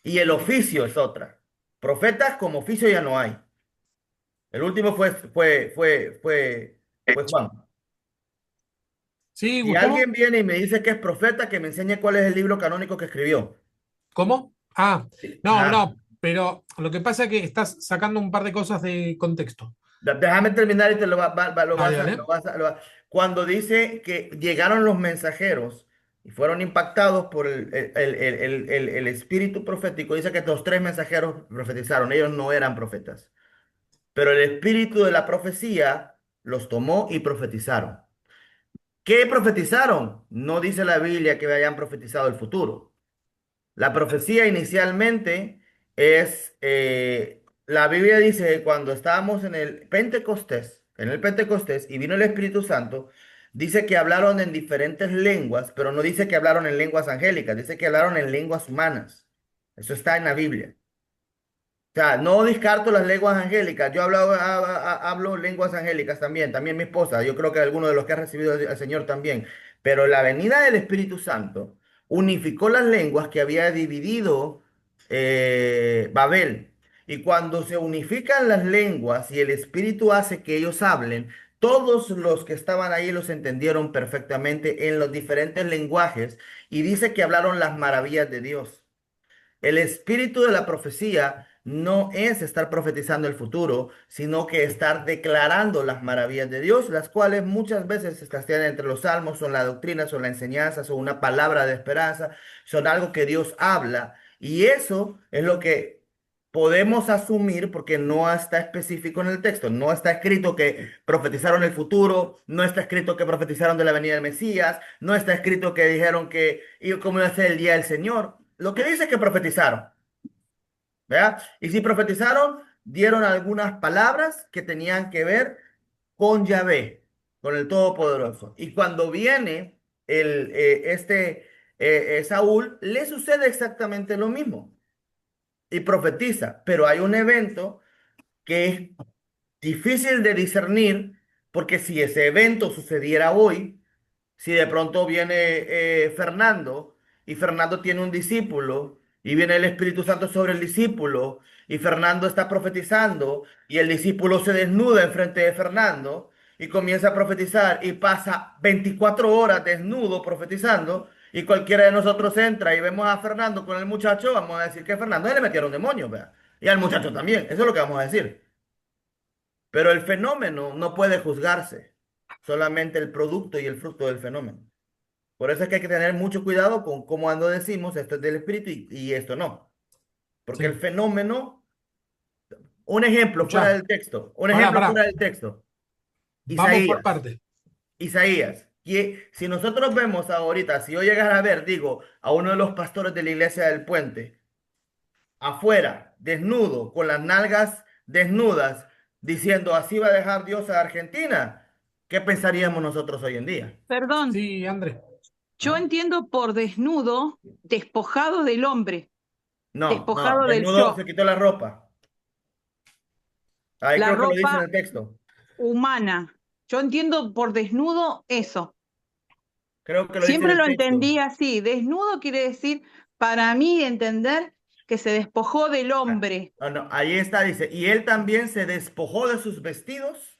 y el oficio es otra. Profetas como oficio ya no hay. El último fue Juan. sí, Si Gustavo, alguien viene y me dice que es profeta, que me enseñe cuál es el libro canónico que escribió. ¿cómo? Ah, no, Ajá. no, pero lo que pasa es que estás sacando un par de cosas de contexto. Déjame terminar y te lo Dale, vas a, dale. Cuando dice que llegaron los mensajeros y fueron impactados por el espíritu profético, dice que los tres mensajeros profetizaron. Ellos no eran profetas, pero el espíritu de la profecía los tomó y profetizaron. ¿Qué profetizaron? No dice la Biblia que hayan profetizado el futuro. La profecía inicialmente la Biblia dice que cuando estábamos en el Pentecostés y vino el Espíritu Santo, dice que hablaron en diferentes lenguas, pero no dice que hablaron en lenguas angélicas, dice que hablaron en lenguas humanas. Eso está en la Biblia. O sea, no descarto las lenguas angélicas. Yo hablo lenguas angélicas también, también mi esposa. Yo creo que algunos de los que ha recibido al Señor también. Pero la venida del Espíritu Santo unificó las lenguas que había dividido Babel. Y cuando se unifican las lenguas y el Espíritu hace que ellos hablen, todos los que estaban ahí los entendieron perfectamente en los diferentes lenguajes y dice que hablaron las maravillas de Dios. El espíritu de la profecía no es estar profetizando el futuro, sino que estar declarando las maravillas de Dios, las cuales muchas veces se tienen entre los salmos, son la doctrina, son la enseñanza, son una palabra de esperanza, son algo que Dios habla. Y eso es lo que podemos asumir porque no está específico en el texto. No está escrito que profetizaron el futuro, no está escrito que profetizaron de la venida del Mesías, no está escrito que dijeron que cómo iba a ser el día del Señor. Lo que dice es que profetizaron, ¿verdad? Y si profetizaron, dieron algunas palabras que tenían que ver con Yahvé, con el Todopoderoso. Y cuando viene Saúl, le sucede exactamente lo mismo y profetiza, pero hay un evento que es difícil de discernir, porque si ese evento sucediera hoy, si de pronto viene Fernando y Fernando tiene un discípulo y viene el Espíritu Santo sobre el discípulo y Fernando está profetizando y el discípulo se desnuda enfrente de Fernando y comienza a profetizar y pasa 24 horas desnudo profetizando y cualquiera de nosotros entra y vemos a Fernando con el muchacho, vamos a decir que a Fernando se le metieron demonios, vea. Y al muchacho también, eso es lo que vamos a decir. Pero el fenómeno no puede juzgarse, solamente el producto y el fruto del fenómeno. Por eso es que hay que tener mucho cuidado con cómo cuando decimos esto es del espíritu y esto no. Porque el Sí. fenómeno, un ejemplo fuera Escuchá, del texto, un pará, ejemplo pará. fuera del texto. Vamos por Isaías, partes. Isaías. Que si nosotros vemos ahorita, si yo llegara a ver, digo, a uno de los pastores de la iglesia del puente, afuera, desnudo, con las nalgas desnudas, diciendo, así va a dejar Dios a Argentina, ¿qué pensaríamos nosotros hoy en día? Perdón, Sí, Andrés. yo ¿Ah? entiendo por desnudo, despojado del hombre, No, no, despojado del desnudo se yo, quitó la ropa. Ahí la creo que lo dice en ropa el texto. humana. Yo entiendo por desnudo eso. Creo que lo dice en Siempre el lo texto. entendí así. Desnudo quiere decir, para mí, entender que se despojó del Ah, hombre. no, ahí está, dice, y él también se despojó de sus vestidos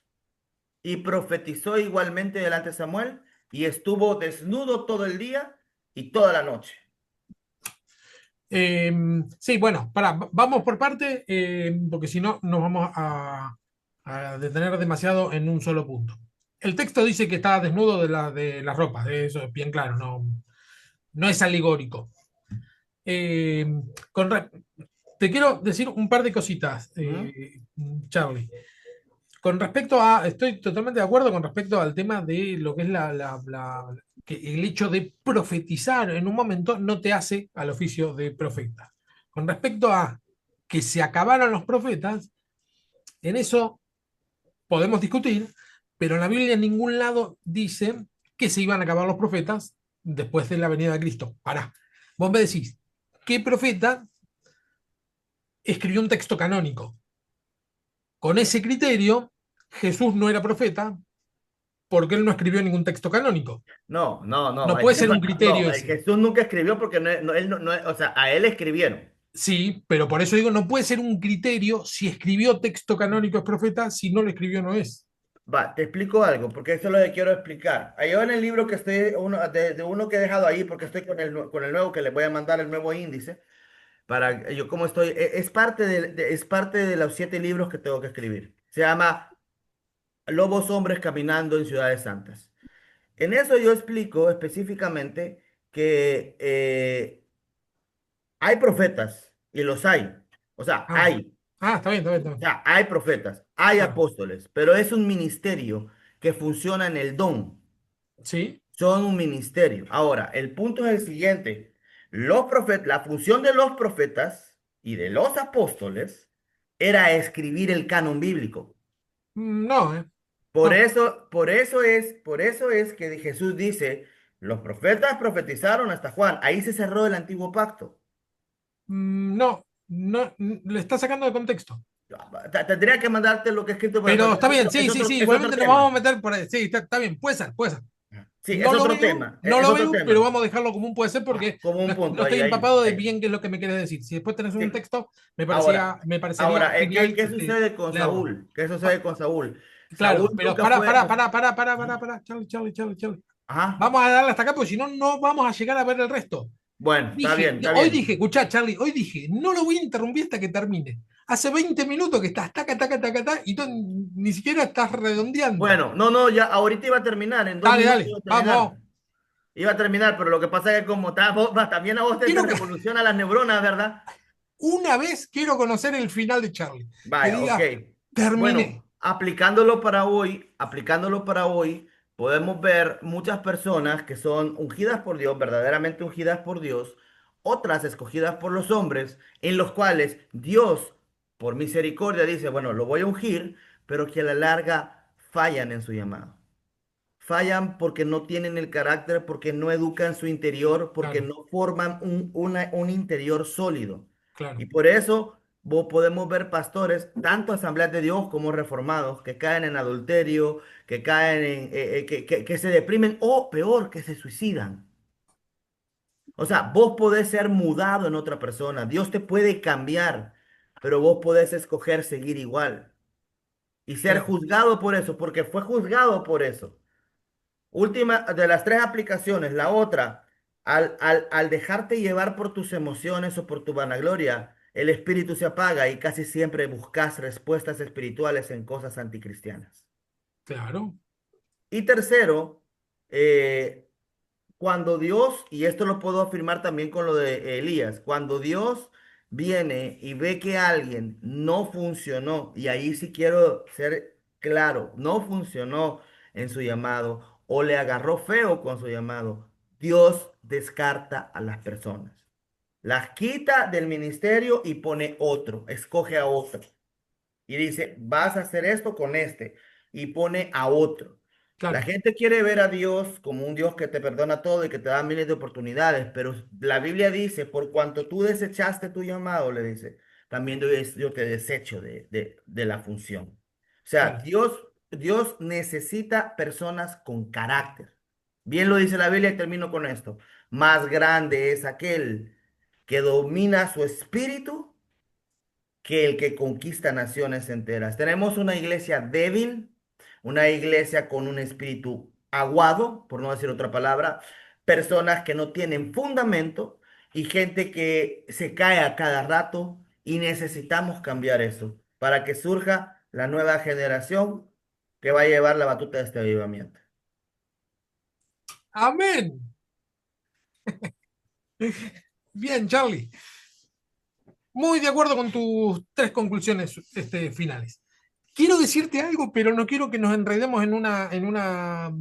y profetizó igualmente delante de Samuel y estuvo desnudo todo el día y toda la noche. Eh, sí, bueno, pará, vamos por parte, porque si no nos vamos a detener demasiado en un solo punto. El texto dice que está desnudo de la ropa, eso es bien claro, no, no es alegórico. Eh, con re- Te quiero decir un par de cositas, Ujú. Charlie. Con respecto a, estoy totalmente de acuerdo con respecto al tema de lo que es que el hecho de profetizar en un momento no te hace al oficio de profeta. Con respecto a que se acabaron los profetas, en eso podemos discutir, pero en la Biblia en ningún lado dice que se iban a acabar los profetas después de la venida de Cristo. Pará, vos me decís, ¿qué profeta escribió un texto canónico? Con ese criterio, Jesús no era profeta porque él no escribió ningún texto canónico. No, no, no, No puede ser un no, criterio ese. Jesús nunca escribió porque él o sea, a él escribieron. Sí, pero por eso digo, no puede ser un criterio si escribió texto canónico es profeta, si no lo escribió no es. Va, te explico algo, porque eso es lo que quiero explicar. Ahí en el libro que estoy, de uno que he dejado ahí, porque estoy con el nuevo, que le voy a mandar el nuevo índice, para yo como estoy, es parte es parte de los 7 libros que tengo que escribir. Se llama Lobos Hombres Caminando en Ciudades Santas. En eso yo explico específicamente que hay profetas, y los hay. O sea, Ah, hay. está bien, está bien, está O bien. sea, hay profetas, hay Claro. apóstoles, pero es un ministerio que funciona en el don. Sí. Son un ministerio. Ahora, el punto es el siguiente. Los profetas, la función de los profetas y de los apóstoles era escribir el canon bíblico. No, no. Por eso es que Jesús dice, los profetas profetizaron hasta Juan. Ahí se cerró el antiguo pacto. No, no, le está sacando de contexto. Tendría que mandarte lo que he escrito, Pero está bien, sí, es sí, sí, es otro igualmente nos vamos a tema. meter por ahí. Sí, está bien, puede ser, puede ser. Sí, No es lo otro veo, tema, no es lo otro veo, pero tema. vamos a dejarlo como un puede ser porque Como un no punto, estoy empapado de bien qué es lo que me quieres decir. Si después tenés un sí. texto, Ahora, me parecería genial ¿qué sucede con leerlo. Saúl? ¿Qué sucede Pa- con Saúl? Saúl claro, pero nunca fue... Charlie, Charlie, Charlie, Charlie. Ajá. Vamos a darle hasta acá porque si no, no vamos a llegar a ver el resto. Bueno, está bien, está Hoy bien. dije, escuchá, Charlie, hoy dije, no lo voy a interrumpir hasta que termine. Hace 20 minutos que estás taca, taca, taca, taca, y tú ni siquiera estás redondeando. Bueno, no, no, ya ahorita iba a terminar, en dos Dale, minutos dale, iba a terminar. vamos. Iba a terminar, pero lo que pasa es que como también a vos te Quiero, revoluciona las neuronas, ¿verdad? una vez quiero conocer el final de Charlie. Que Vaya, ok. diga, terminé. Bueno, aplicándolo para hoy, podemos ver muchas personas que son ungidas por Dios, verdaderamente ungidas por Dios, otras escogidas por los hombres, en los cuales Dios, por misericordia, dice, bueno, lo voy a ungir, pero que a la larga fallan en su llamado. Fallan porque no tienen el carácter, porque no educan su interior, porque Claro, no forman un interior sólido. Y claro, por eso podemos ver pastores, tanto Asambleas de Dios como reformados, que caen en adulterio, que caen que se deprimen o peor, que se suicidan. O sea, vos podés ser mudado en otra persona, Dios te puede cambiar, pero vos podés escoger seguir igual. y ser Claro, juzgado por eso, porque fue juzgado por eso. Última de las tres aplicaciones, la otra, al dejarte llevar por tus emociones o por tu vanagloria, el espíritu se apaga y casi siempre buscas respuestas espirituales en cosas anticristianas. claro, Y tercero, eh, cuando Dios, y esto lo puedo afirmar también con lo de Elías, cuando Dios viene y ve que alguien no funcionó, y ahí sí quiero ser claro, no funcionó en su llamado o le agarró feo con su llamado, Dios descarta a las personas. Las quita del ministerio y pone otro, escoge a otro. Y dice, vas a hacer esto con este. Y pone a otro. La claro, gente quiere ver a Dios como un Dios que te perdona todo y que te da miles de oportunidades, pero la Biblia dice, por cuanto tú desechaste tu llamado, le dice, también yo te desecho de la función. O sea, claro. Dios necesita personas con carácter. Bien lo dice la Biblia y termino con esto. Más grande es aquel que domina su espíritu que el que conquista naciones enteras. Tenemos una iglesia débil, una iglesia con un espíritu aguado, por no decir otra palabra, personas que no tienen fundamento y gente que se cae a cada rato y necesitamos cambiar eso para que surja la nueva generación que va a llevar la batuta de este avivamiento. Amén. Bien, Charlie. Muy de acuerdo con tus tres conclusiones finales. Quiero decirte algo, pero no quiero que nos enredemos en una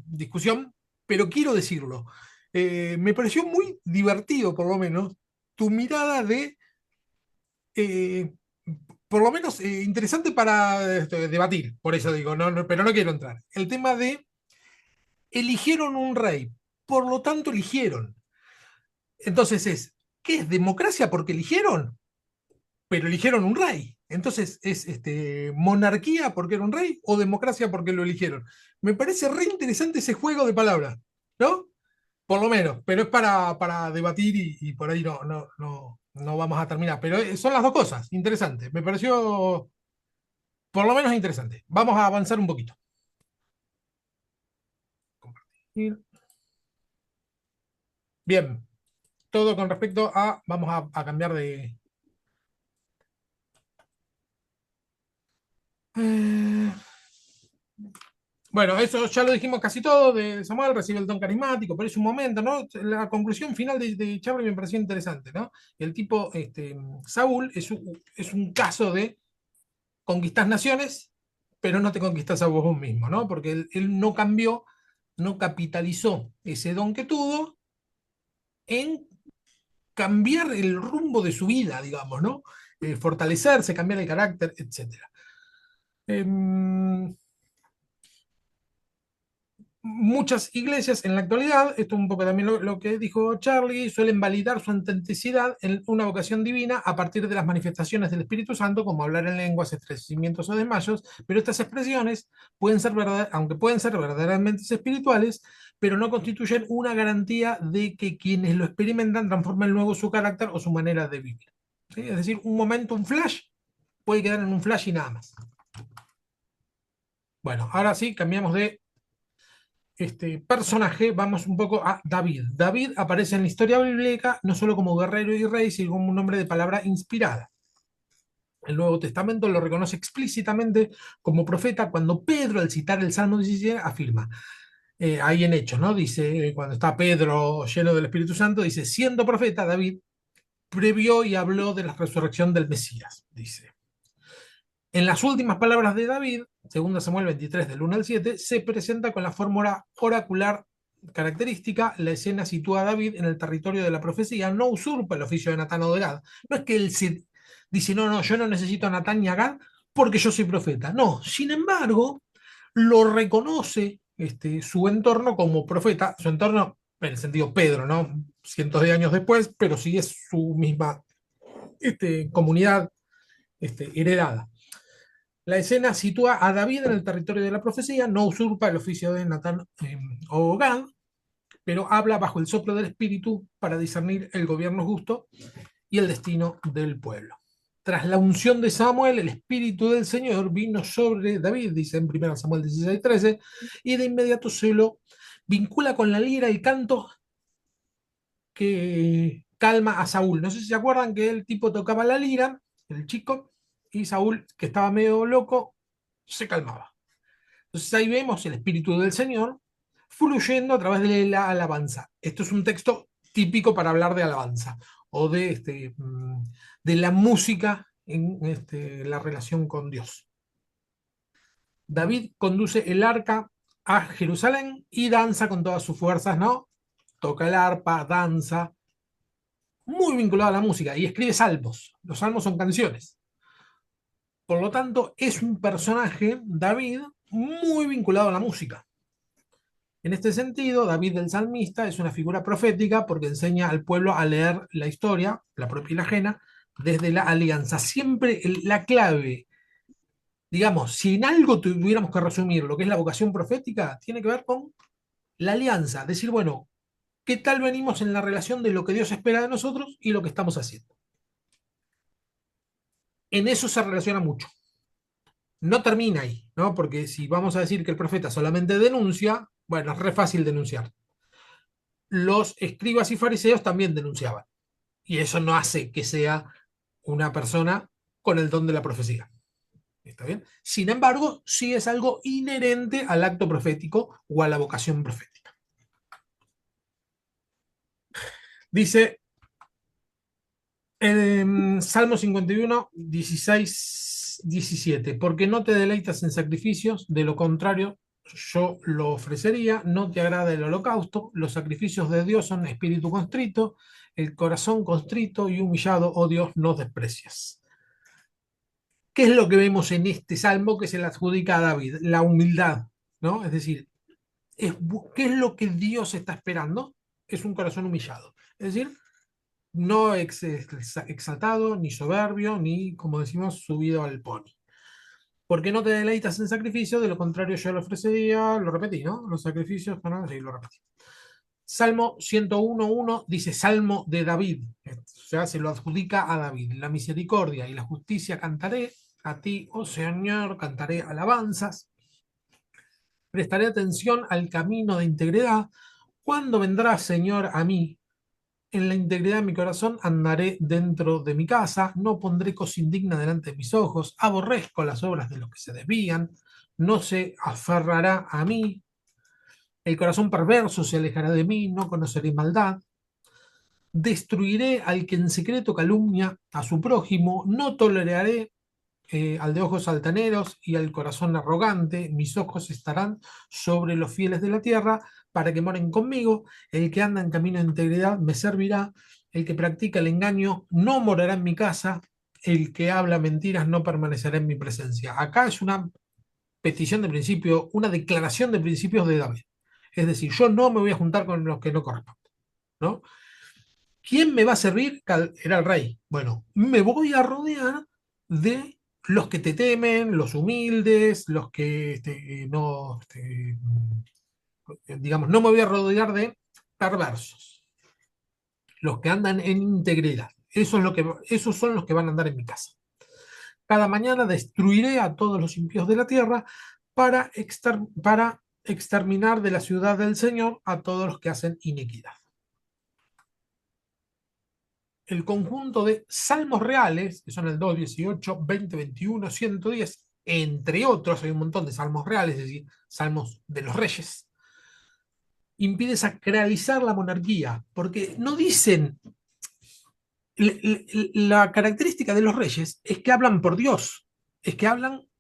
discusión, pero quiero decirlo. Me pareció muy divertido, por lo menos, tu mirada eh, por lo menos, interesante para debatir, por eso digo, pero no quiero entrar. El tema de eligieron un rey, por lo tanto eligieron. Entonces ¿qué es democracia porque eligieron? Pero eligieron un rey. Entonces, ¿es monarquía porque era un rey o democracia porque lo eligieron? Me parece re interesante ese juego de palabras, ¿no? Por lo menos, pero es para debatir y por ahí no vamos a terminar. Pero son las dos cosas, interesantes. Me pareció por lo menos interesante. Vamos a avanzar un poquito. Compartir. Bien, todo con respecto a, vamos a cambiar de... Eh, Bueno, eso ya lo dijimos casi todo de Samuel, recibe el don carismático, pero es un momento, ¿no? La conclusión final de Charlie me pareció interesante, ¿no? El tipo, Saúl, es un caso de conquistar naciones, pero no te conquistas a vos mismo, ¿no? Porque él no cambió, no capitalizó ese don que tuvo en cambiar el rumbo de su vida, digamos, ¿no? Fortalecerse, cambiar el carácter, etcétera. Em, Muchas iglesias en la actualidad, esto es un poco también lo que dijo Charlie, suelen validar su autenticidad en una vocación divina a partir de las manifestaciones del Espíritu Santo, como hablar en lenguas, estremecimientos o desmayos, pero estas expresiones pueden ser aunque pueden ser verdaderamente espirituales, pero no constituyen una garantía de que quienes lo experimentan transformen luego su carácter o su manera de vivir. ¿Sí? Es decir, un momento, un flash, puede quedar en un flash y nada más. Bueno, ahora sí, cambiamos de personaje, vamos un poco a David. David aparece en la historia bíblica no solo como guerrero y rey, sino como un hombre de palabra inspirada. El Nuevo Testamento lo reconoce explícitamente como profeta cuando Pedro, al citar el Salmo 17, afirma, ahí en Hechos, ¿no? Dice, cuando está Pedro lleno del Espíritu Santo, dice, siendo profeta, David previó y habló de la resurrección del Mesías, dice. En las últimas palabras de David, 2 Samuel 23, del 1 al 7, se presenta con la fórmula oracular característica. La escena sitúa a David en el territorio de la profecía, no usurpa el oficio de Natán o de Gad. No es que él se dice, no, no, yo no necesito a Natán ni a Gad porque yo soy profeta. No, sin embargo, lo reconoce su entorno como profeta, su entorno en el sentido Pedro, ¿no? Cientos de años después, pero sí es su misma comunidad heredada. La escena sitúa a David en el territorio de la profecía, no usurpa el oficio de Natán o Gad, pero habla bajo el soplo del Espíritu para discernir el gobierno justo y el destino del pueblo. Tras la unción de Samuel, el Espíritu del Señor vino sobre David, dice en 1 Samuel 16:13, y de inmediato se lo vincula con la lira y canto que calma a Saúl. No sé si se acuerdan que el tipo tocaba la lira, el chico, y Saúl, que estaba medio loco, se calmaba. Entonces ahí vemos el Espíritu del Señor fluyendo a través de la alabanza. Esto es un texto típico para hablar de alabanza o de la música en la relación con Dios. David conduce el arca a Jerusalén y danza con todas sus fuerzas, ¿no? Toca el arpa, danza, muy vinculado a la música y escribe salmos. Los salmos son canciones. Por lo tanto, es un personaje, David, muy vinculado a la música. En este sentido, David el salmista es una figura profética porque enseña al pueblo a leer la historia, la propia y la ajena, desde la alianza. Siempre la clave, digamos, si en algo tuviéramos que resumir lo que es la vocación profética, tiene que ver con la alianza. Decir, bueno, ¿qué tal venimos en la relación de lo que Dios espera de nosotros y lo que estamos haciendo? En eso se relaciona mucho. No termina ahí, ¿no? Porque si vamos a decir que el profeta solamente denuncia, bueno, es re fácil denunciar. Los escribas y fariseos también denunciaban. Y eso no hace que sea una persona con el don de la profecía. ¿Está bien? Sin embargo, sí es algo inherente al acto profético o a la vocación profética. Dice en Salmo 51, 16, 17, porque no te deleitas en sacrificios, de lo contrario yo lo ofrecería, no te agrada el holocausto, los sacrificios de Dios son espíritu contrito, el corazón contrito y humillado, oh Dios, no desprecias. ¿Qué es lo que vemos en este salmo que se le adjudica a David? La humildad, ¿no? Es decir, ¿qué es lo que Dios está esperando? Es un corazón humillado. Es decir, no exaltado, ni soberbio, ni, como decimos, subido al pony. Porque no te deleitas en sacrificio, de lo contrario yo lo ofrecería, lo repetí, ¿no? Los sacrificios, bueno, sí, lo repetí. Salmo 101.1 dice Salmo de David, o sea, se lo adjudica a David. La misericordia y la justicia cantaré, a ti, oh Señor, cantaré alabanzas. Prestaré atención al camino de integridad. ¿Cuándo vendrás, Señor, a mí? En la integridad de mi corazón andaré dentro de mi casa, no pondré cosa indigna delante de mis ojos, aborrezco las obras de los que se desvían, no se aferrará a mí, el corazón perverso se alejará de mí, no conoceré maldad, destruiré al que en secreto calumnia a su prójimo, no toleraré al de ojos altaneros y al corazón arrogante, mis ojos estarán sobre los fieles de la tierra para que moren conmigo, el que anda en camino de integridad me servirá, el que practica el engaño no morará en mi casa, el que habla mentiras no permanecerá en mi presencia. Acá es una petición de principio, una declaración de principios de David. Es decir, yo no me voy a juntar con los que no corresponden, ¿no? ¿Quién me va a servir? Era el rey. Bueno, me voy a rodear de los que te temen, los humildes, los que no, digamos, no me voy a rodear de perversos, los que andan en integridad. Esos son los que van a andar en mi casa. Cada mañana destruiré a todos los impíos de la tierra para exterminar de la ciudad del Señor a todos los que hacen iniquidad. El conjunto de salmos reales, que son el 2, 18, 20, 21, 110, entre otros, hay un montón de salmos reales, es decir, salmos de los reyes, impide sacralizar la monarquía, porque no dicen, la característica de los reyes es que hablan por Dios, es que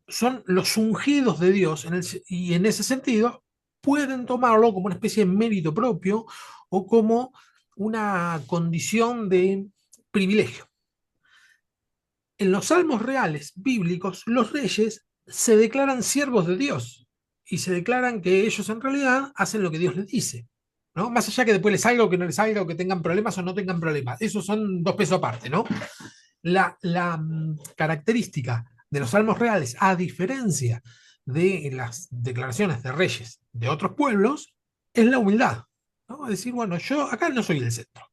son los ungidos de Dios, y en ese sentido pueden tomarlo como una especie de mérito propio o como una condición de privilegio. En los salmos reales bíblicos, los reyes se declaran siervos de Dios y se declaran que ellos en realidad hacen lo que Dios les dice, ¿no? Más allá que después les salga o que no les salga o que tengan problemas o no tengan problemas. Esos son dos pesos aparte, ¿no? La característica de los salmos reales, a diferencia de las declaraciones de reyes de otros pueblos, es la humildad, ¿no? Es decir, bueno, yo acá no soy el centro,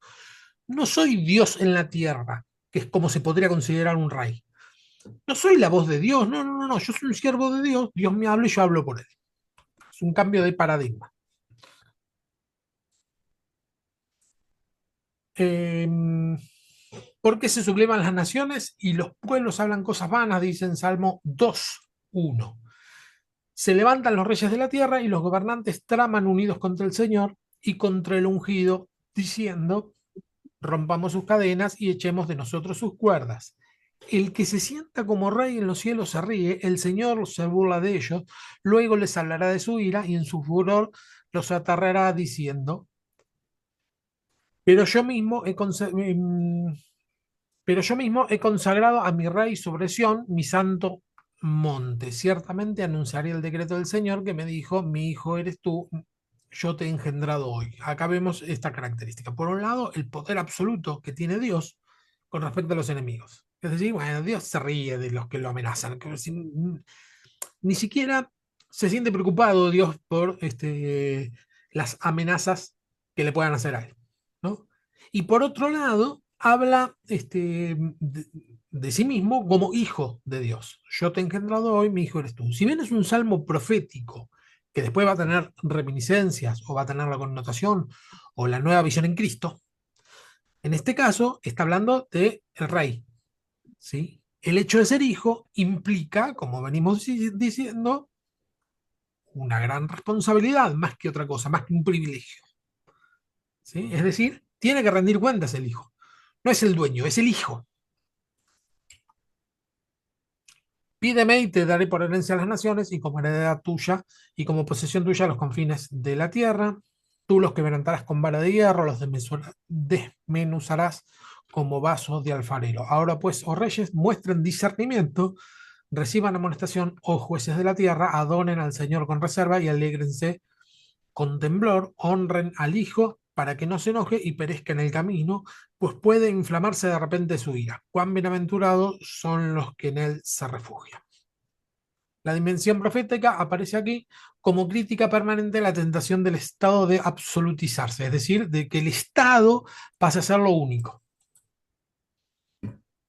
no soy Dios en la tierra, que es como se podría considerar un rey. No soy la voz de Dios, no, yo soy un siervo de Dios, Dios me habla y yo hablo por él. Es un cambio de paradigma. ¿Por qué se sublevan las naciones y los pueblos hablan cosas vanas? Dice en Salmo 2:1. Se levantan los reyes de la tierra y los gobernantes traman unidos contra el Señor y contra el ungido, diciendo, rompamos sus cadenas y echemos de nosotros sus cuerdas. El que se sienta como rey en los cielos se ríe, el Señor se burla de ellos, luego les hablará de su ira y en su furor los aterrará diciendo, pero yo mismo he, pero yo mismo he consagrado a mi rey sobre Sión, mi santo monte. Ciertamente anunciaré el decreto del Señor que me dijo, mi hijo eres tú, yo te he engendrado hoy. Acá vemos esta característica. Por un lado, el poder absoluto que tiene Dios con respecto a los enemigos. Es decir, bueno, Dios se ríe de los que lo amenazan. Ni siquiera se siente preocupado Dios por las amenazas que le puedan hacer a él, ¿no? Y por otro lado, habla de sí mismo como hijo de Dios. Yo te he engendrado hoy, mi hijo eres tú. Si bien es un salmo profético, que después va a tener reminiscencias o va a tener la connotación o la nueva visión en Cristo, en este caso está hablando de el rey, ¿sí? El hecho de ser hijo implica, como venimos diciendo, una gran responsabilidad, más que otra cosa, más que un privilegio, ¿sí? Es decir, tiene que rendir cuentas el hijo. No es el dueño, es el hijo. Pídeme y te daré por herencia a las naciones y como heredad tuya y como posesión tuya los confines de la tierra. Tú los quebrantarás con vara de hierro, los desmenuzarás como vasos de alfarero. Ahora pues, oh reyes, muestren discernimiento, reciban amonestación, oh jueces de la tierra, adoren al Señor con reserva y alégrense con temblor, honren al Hijo para que no se enoje y perezca en el camino, pues puede inflamarse de repente su ira. Cuán bienaventurados son los que en él se refugian. La dimensión profética aparece aquí como crítica permanente a la tentación del Estado de absolutizarse, es decir, de que el Estado pase a ser lo único.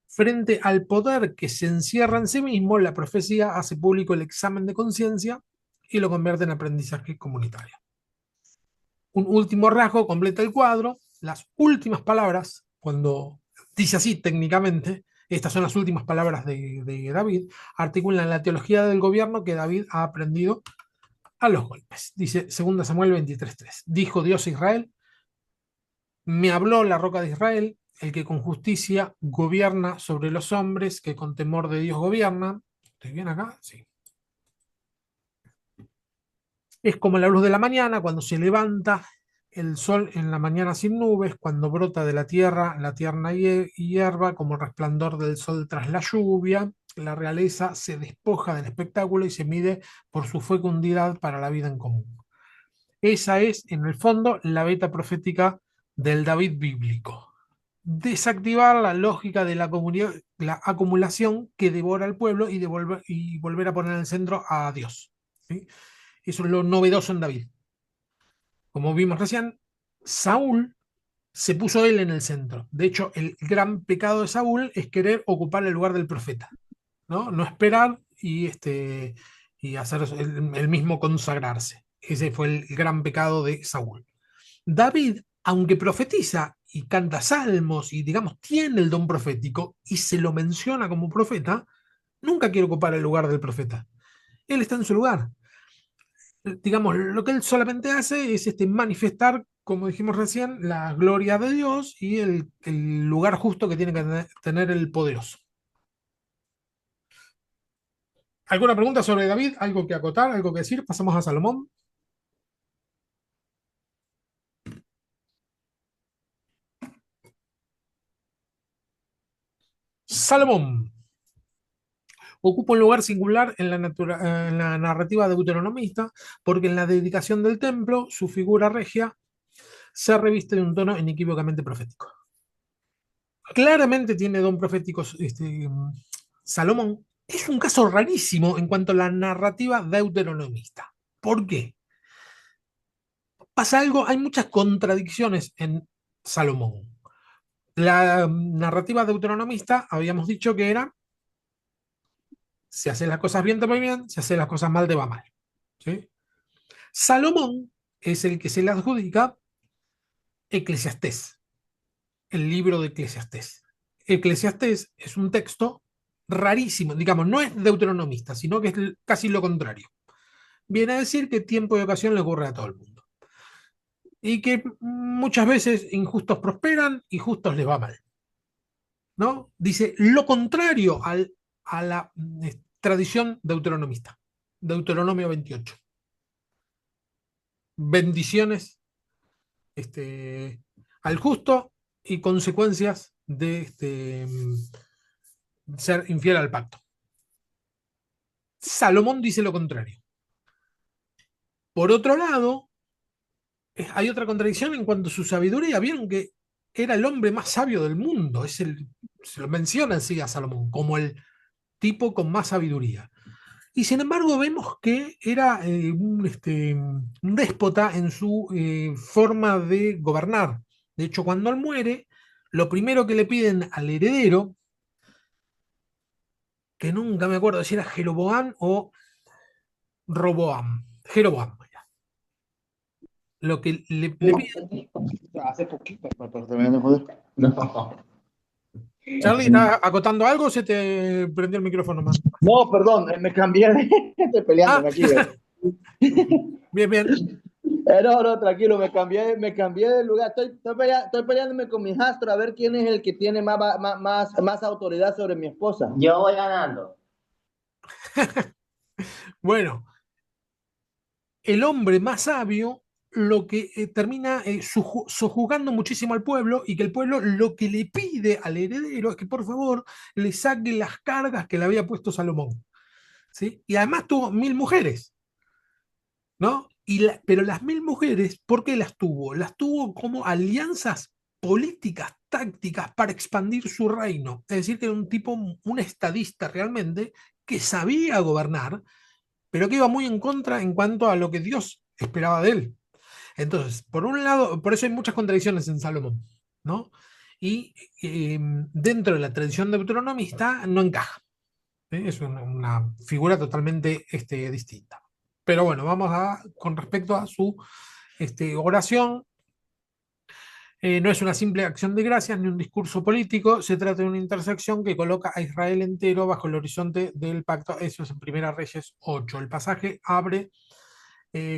Frente al poder que se encierra en sí mismo, la profecía hace público el examen de conciencia y lo convierte en aprendizaje comunitario. Un último rasgo completa el cuadro. Las últimas palabras, cuando dice así técnicamente, estas son las últimas palabras de David, articulan la teología del gobierno que David ha aprendido a los golpes. Dice 2 Samuel 23:3. Dijo Dios a Israel, me habló la roca de Israel, el que con justicia gobierna sobre los hombres, que con temor de Dios gobierna. ¿Estoy bien acá? Sí. Es como la luz de la mañana, cuando se levanta el sol en la mañana sin nubes, cuando brota de la tierra la tierna hierba, como el resplandor del sol tras la lluvia. La realeza se despoja del espectáculo y se mide por su fecundidad para la vida en común. Esa es, en el fondo, la beta profética del David bíblico. Desactivar la lógica de la acumulación que devora al pueblo y volver a poner en el centro a Dios, ¿sí? Eso es lo novedoso en David. Como vimos recién, Saúl se puso él en el centro. De hecho, el gran pecado de Saúl es querer ocupar el lugar del profeta, ¿no? No esperar y hacer el mismo consagrarse. Ese fue el gran pecado de Saúl. David, aunque profetiza y canta salmos y, digamos, tiene el don profético y se lo menciona como profeta, nunca quiere ocupar el lugar del profeta. Él está en su lugar. Digamos, lo que él solamente hace es manifestar, como dijimos recién, la gloria de Dios y el lugar justo que tiene que tener el poderoso. ¿Alguna pregunta sobre David? ¿Algo que acotar? ¿Algo que decir? Pasamos a Salomón. Salomón ocupa un lugar singular en la narrativa deuteronomista, porque en la dedicación del templo, su figura regia se reviste de un tono inequívocamente profético. Claramente tiene don profético Salomón. Es un caso rarísimo en cuanto a la narrativa deuteronomista. ¿Por qué? Pasa algo, hay muchas contradicciones en Salomón. La narrativa deuteronomista habíamos dicho que era, si haces las cosas bien te va bien, si haces las cosas mal te va mal. ¿Sí? Salomón es el que se le adjudica Eclesiastés, el libro de Eclesiastés. Eclesiastés es un texto rarísimo, digamos, no es deuteronomista, sino que es casi lo contrario. Viene a decir que tiempo y ocasión le ocurre a todo el mundo. Y que muchas veces injustos prosperan y justos les va mal. ¿No? Dice lo contrario a la tradición deuteronomista. Deuteronomio 28. Bendiciones al justo y consecuencias de ser infiel al pacto. Salomón dice lo contrario. Por otro lado, hay otra contradicción en cuanto a su sabiduría. Vieron que era el hombre más sabio del mundo. Se lo menciona así a Salomón como el tipo con más sabiduría. Y sin embargo vemos que era un déspota en su forma de gobernar. De hecho, cuando él muere, lo primero que le piden al heredero, que nunca me acuerdo si era Jeroboam o Roboam, Jeroboam, lo que le piden. Hace poquito, pero terminando de joder. No. Charlie, ¿estás acotando algo o se te prendió el micrófono más? No, perdón, me cambié de... Estoy peleándome Ah, aquí. bien, bien. No, tranquilo, me cambié de lugar. Estoy peleándome con mi hijastro a ver quién es el que tiene más autoridad sobre mi esposa. Yo voy ganando. Bueno, el hombre más sabio lo que termina sojuzgando muchísimo al pueblo y que el pueblo lo que le pide al heredero es que por favor le saque las cargas que le había puesto Salomón. ¿Sí? Y además tuvo 1000 mujeres, ¿no? Pero las 1000 mujeres, ¿por qué las tuvo? Las tuvo como alianzas políticas, tácticas para expandir su reino. Es decir, que era un tipo, un estadista realmente, que sabía gobernar, pero que iba muy en contra en cuanto a lo que Dios esperaba de él. Entonces, por un lado, por eso hay muchas contradicciones en Salomón, ¿no? Y dentro de la tradición deuteronomista no encaja. ¿Sí? Es una figura totalmente distinta. Pero bueno, vamos con respecto a su oración. No es una simple acción de gracias ni un discurso político, se trata de una intersección que coloca a Israel entero bajo el horizonte del pacto. Eso es en Primera Reyes 8. El pasaje abre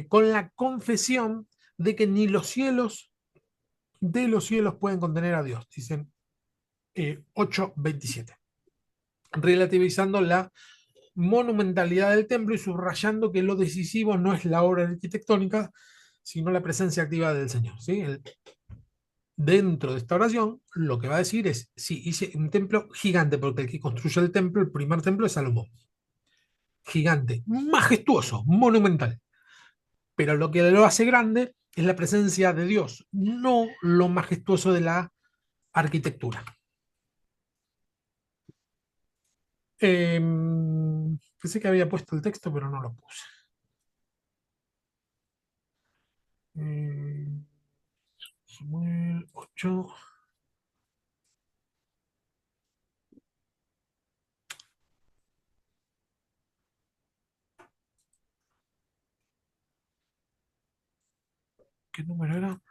con la confesión de que ni los cielos de los cielos pueden contener a Dios, dicen 8:27, relativizando la monumentalidad del templo y subrayando que lo decisivo no es la obra arquitectónica, sino la presencia activa del Señor. ¿Sí? Dentro de esta oración, lo que va a decir es, sí, hice un templo gigante, porque el que construye el templo, el primer templo es Salomón. Gigante, majestuoso, monumental. Pero lo que lo hace grande es la presencia de Dios, no lo majestuoso de la arquitectura. Pensé que había puesto el texto, pero no lo puse. Samuel 8. ¿Qué número era?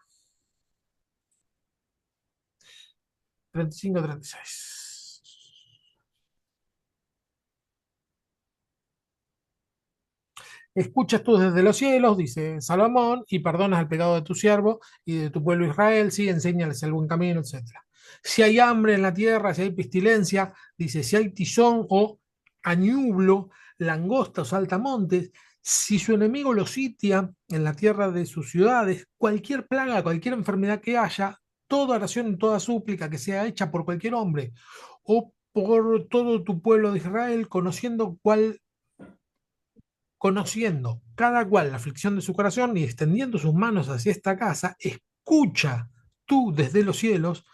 35-36. Escuchas tú desde los cielos, dice Salomón, y perdonas el pecado de tu siervo y de tu pueblo Israel, sí, enséñales el buen camino, etc. Si hay hambre en la tierra, si hay pestilencia, dice, si hay tizón o añublo, langosta o saltamontes, si su enemigo lo sitia en la tierra de sus ciudades, cualquier plaga, cualquier enfermedad que haya, toda oración, toda súplica que sea hecha por cualquier hombre o por todo tu pueblo de Israel, conociendo cada cual la aflicción de su corazón y extendiendo sus manos hacia esta casa, escucha tú desde los cielos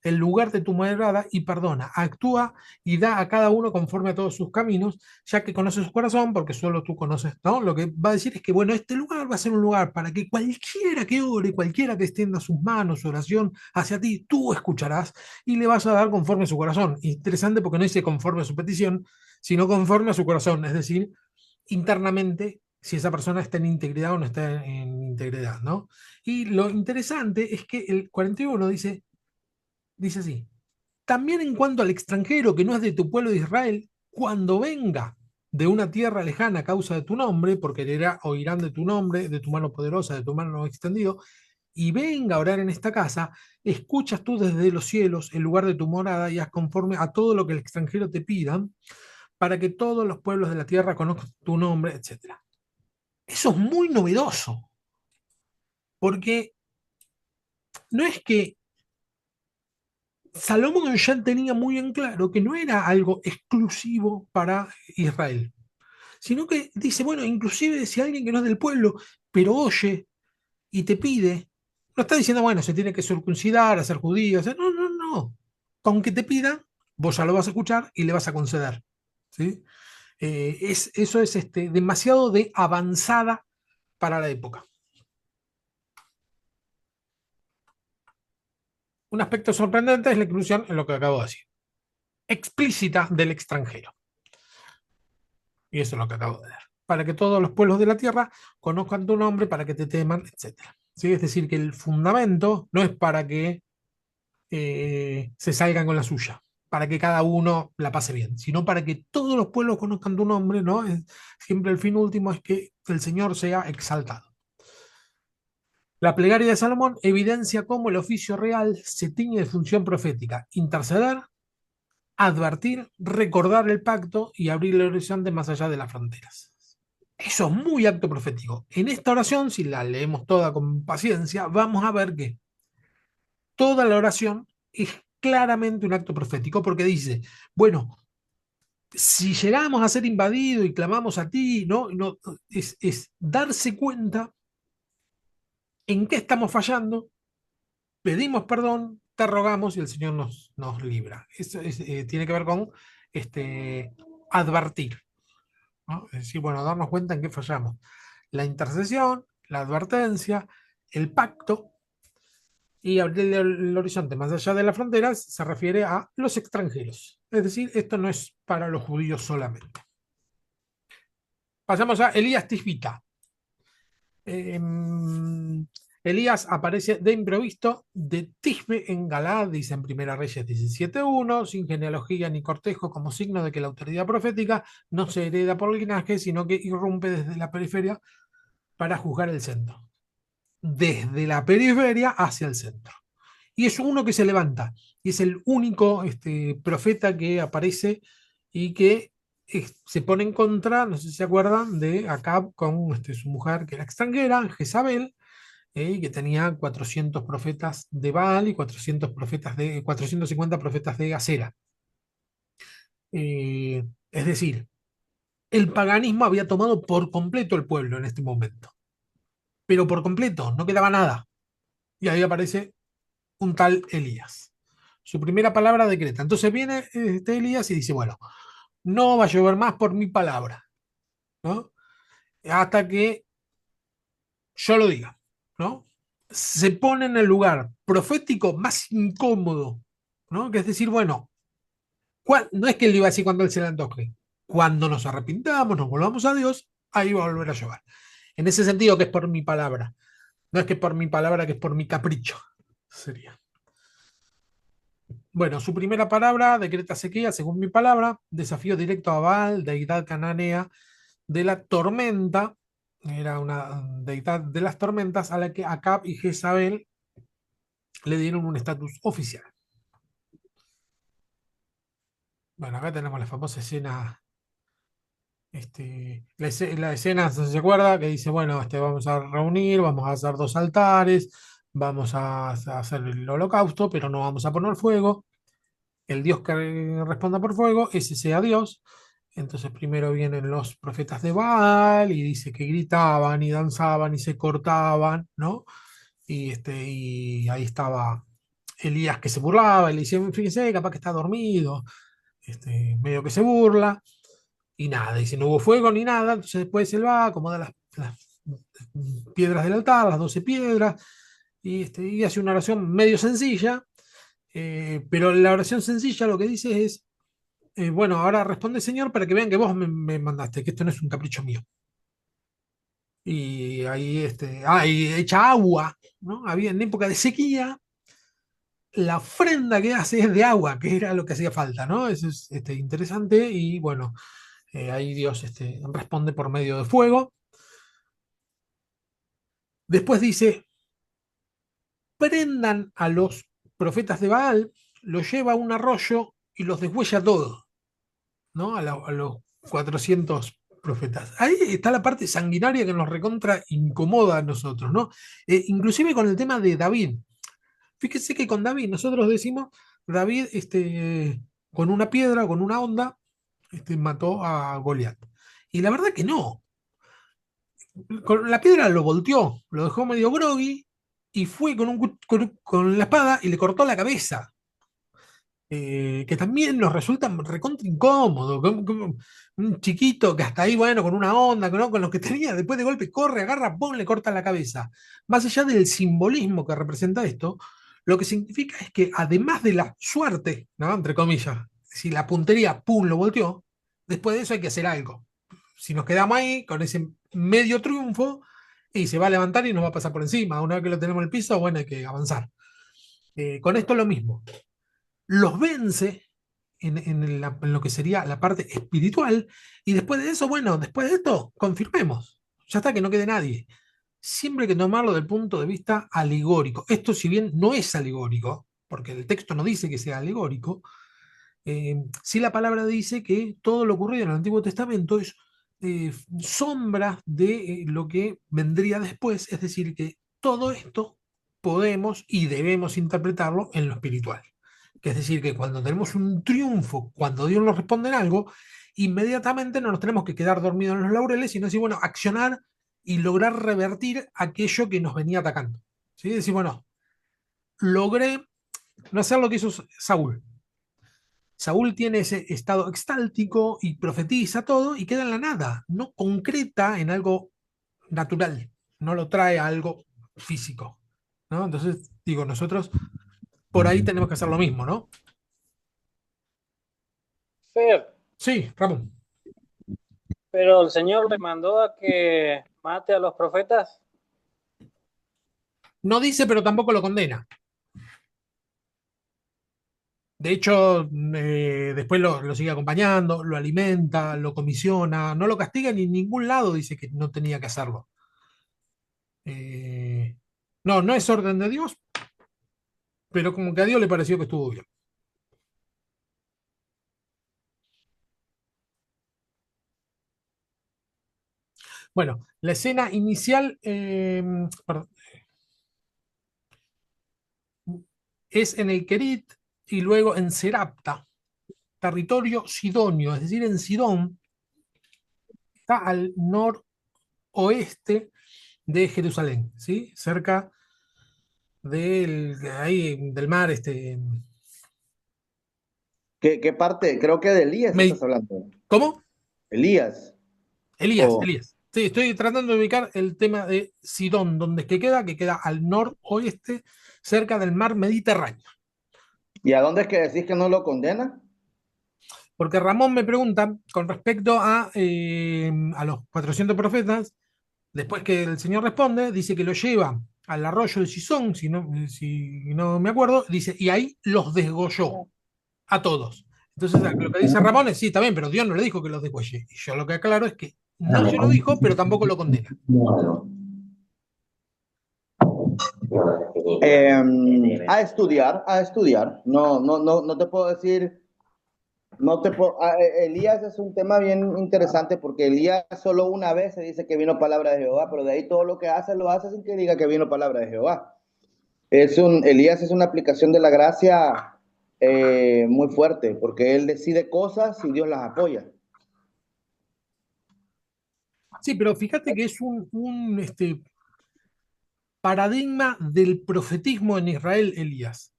el lugar de tu morada y perdona, actúa y da a cada uno conforme a todos sus caminos, ya que conoces su corazón, porque solo tú conoces, ¿no? Lo que va a decir es que, bueno, este lugar va a ser un lugar para que cualquiera que ore, cualquiera que extienda sus manos, su oración hacia ti, tú escucharás y le vas a dar conforme a su corazón. Interesante porque no dice conforme a su petición, sino conforme a su corazón, es decir, internamente, si esa persona está en integridad o no está en integridad, ¿no? Y lo interesante es que el 41 dice así, también en cuanto al extranjero que no es de tu pueblo de Israel, cuando venga de una tierra lejana a causa de tu nombre, porque leerá, oirán de tu nombre, de tu mano poderosa, de tu mano extendido, y venga a orar en esta casa, escuchas tú desde los cielos el lugar de tu morada y haz conforme a todo lo que el extranjero te pida, para que todos los pueblos de la tierra conozcan tu nombre, etcétera. Eso es muy novedoso, porque no es que Salomón ya tenía muy en claro que no era algo exclusivo para Israel, sino que dice, bueno, inclusive si alguien que no es del pueblo, pero oye y te pide, no está diciendo, bueno, se tiene que circuncidar, hacer judío, no, no, no. Con que te pida, vos ya lo vas a escuchar y le vas a conceder. ¿Sí? Eso es demasiado de avanzada para la época. Un aspecto sorprendente es la inclusión en lo que acabo de decir, explícita del extranjero. Y eso es lo que acabo de leer. Para que todos los pueblos de la tierra conozcan tu nombre, para que te teman, etc. ¿Sí? Es decir, que el fundamento no es para que se salgan con la suya, para que cada uno la pase bien, sino para que todos los pueblos conozcan tu nombre, ¿no? Siempre el fin último es que el Señor sea exaltado. La plegaria de Salomón evidencia cómo el oficio real se tiñe de función profética, interceder, advertir, recordar el pacto y abrir el horizonte más allá de las fronteras. Eso es muy acto profético. En esta oración, si la leemos toda con paciencia, vamos a ver que toda la oración es claramente un acto profético porque dice, bueno, si llegamos a ser invadidos y clamamos a ti, ¿no? Es darse cuenta en qué estamos fallando, pedimos perdón, te rogamos y el Señor nos libra. Eso tiene que ver con advertir, ¿no? Es decir, bueno, darnos cuenta en qué fallamos. La intercesión, la advertencia, el pacto y abrir el horizonte más allá de las fronteras se refiere a los extranjeros. Es decir, esto no es para los judíos solamente. Pasamos a Elías Tisbita. Elías aparece de improviso de Tisbe en Galaad, dice en Primera Reyes 17:1, sin genealogía ni cortejo, como signo de que la autoridad profética no se hereda por linaje, sino que irrumpe desde la periferia para juzgar el centro. Desde la periferia hacia el centro. Y es uno que se levanta, y es el único profeta que aparece y que se pone en contra, no sé si se acuerdan, de Acab con su mujer que era extranjera, Jezabel, y que tenía 400 profetas de Baal y 450 profetas de Acera. Es decir, el paganismo había tomado por completo el pueblo en este momento, pero por completo, no quedaba nada. Y ahí aparece un tal Elías. Su primera palabra decreta. Entonces viene Elías y dice, bueno, no va a llover más por mi palabra, ¿no? Hasta que yo lo diga, ¿no? Se pone en el lugar profético más incómodo, ¿no? Que es decir, bueno, no es que él lo iba a decir cuando él se le antoje. Cuando nos arrepintamos, nos volvamos a Dios, ahí va a volver a llover. En ese sentido que es por mi palabra. No es que por mi palabra, que es por mi capricho. Sería. Bueno, su primera palabra decreta sequía, según mi palabra, desafío directo a Baal, deidad cananea de la tormenta, era una deidad de las tormentas a la que Acab y Jezabel le dieron un estatus oficial. Bueno, acá tenemos la famosa escena, la escena, ¿se acuerda? Que dice, bueno, vamos a reunir, vamos a hacer 2 altares, vamos a hacer el holocausto, pero no vamos a poner fuego. El Dios que responda por fuego, ese sea Dios. Entonces primero vienen los profetas de Baal y dice que gritaban y danzaban y se cortaban, ¿no? Y ahí estaba Elías que se burlaba, y le decía, fíjese, capaz que está dormido, medio que se burla, y nada, dice, no hubo fuego ni nada, entonces después él va, acomoda las piedras del altar, las 12 piedras, y hace una oración medio sencilla, pero la oración sencilla lo que dice es, bueno, ahora responde Señor para que vean que vos me mandaste, que esto no es un capricho mío. Y ahí, y echa agua, ¿no? Había en época de sequía, la ofrenda que hace es de agua, que era lo que hacía falta, ¿no? Eso es interesante y bueno, ahí Dios responde por medio de fuego. Después dice, prendan a los profetas de Baal, los lleva a un arroyo y los deshuella todos, ¿no? A los 400 profetas. Ahí está la parte sanguinaria que nos recontra incomoda a nosotros, ¿no? Inclusive con el tema de David. Fíjese que con David nosotros decimos, David con una piedra, con una onda, mató a Goliat. Y la verdad que no. Con la piedra lo volteó, lo dejó medio groggy y fue con la espada y le cortó la cabeza. Que también nos resulta recontra incómodo. Como un chiquito que hasta ahí, bueno, con una onda, ¿no? Con lo que tenía, después de golpe corre, agarra, ¡pum!, le corta la cabeza. Más allá del simbolismo que representa esto, lo que significa es que además de la suerte, ¿no? Entre comillas, si la puntería, ¡pum!, lo volteó, después de eso hay que hacer algo. Si nos quedamos ahí con ese medio triunfo, y se va a levantar y nos va a pasar por encima. Una vez que lo tenemos en el piso, bueno, hay que avanzar. Con esto lo mismo, los vence en lo que sería la parte espiritual, y después de eso, bueno, después de esto, confirmemos. Ya está, que no quede nadie. Siempre hay que tomarlo del punto de vista alegórico. Esto, si bien no es alegórico, porque el texto no dice que sea alegórico, sí la palabra dice que todo lo ocurrido en el Antiguo Testamento es sombra de lo que vendría después, es decir, que todo esto podemos y debemos interpretarlo en lo espiritual. Que es decir, que cuando tenemos un triunfo, cuando Dios nos responde en algo, inmediatamente no nos tenemos que quedar dormidos en los laureles, sino decir, bueno, accionar y lograr revertir aquello que nos venía atacando. ¿Sí? Decir, bueno, logré no hacer lo que hizo Saúl. Saúl tiene ese estado extáltico y profetiza todo y queda en la nada, no concreta en algo natural, no lo trae a algo físico, ¿no? Entonces, digo, nosotros por ahí tenemos que hacer lo mismo, ¿no? Fer, Sí, Ramón. pero el Señor le mandó a que mate a los profetas. No dice, pero tampoco lo condena. De hecho, después lo sigue acompañando, lo alimenta, lo comisiona, no lo castiga ni en ningún lado, dice que no tenía que hacerlo. No, no es orden de Dios, pero como que a Dios le pareció que estuvo bien. Bueno, la escena inicial perdón, es en el Kerit y luego en Serapta, territorio sidonio, es decir, en Sidón, está al noroeste de Jerusalén, ¿sí? Cerca ahí, del mar, ¿Qué parte? Creo que de Elías estás hablando. ¿Cómo? Elías. Elías. Sí, estoy tratando de ubicar el tema de Sidón, donde es que queda al noroeste, cerca del mar Mediterráneo. ¿Y a dónde es que decís que no lo condena? Porque Ramón me pregunta con respecto a los 400 profetas, después que el Señor responde, dice que lo lleva al arroyo de Sison, si no me acuerdo, dice, y ahí los desgolló a todos. Entonces, lo que dice Ramón es, sí, está bien, pero Dios no le dijo que los desgolle. Y yo lo que aclaro es que no se lo dijo, pero tampoco lo condena. A estudiar. No, no, no, no te puedo decir, no te puedo, Elías es un tema bien interesante porque Elías solo una vez se dice que vino palabra de Jehová, pero de ahí todo lo que hace lo hace sin que diga que vino palabra de Jehová. Elías es una aplicación de la gracia muy fuerte porque él decide cosas y Dios las apoya. Sí, pero fíjate que es un paradigma del profetismo en Israel, Elías.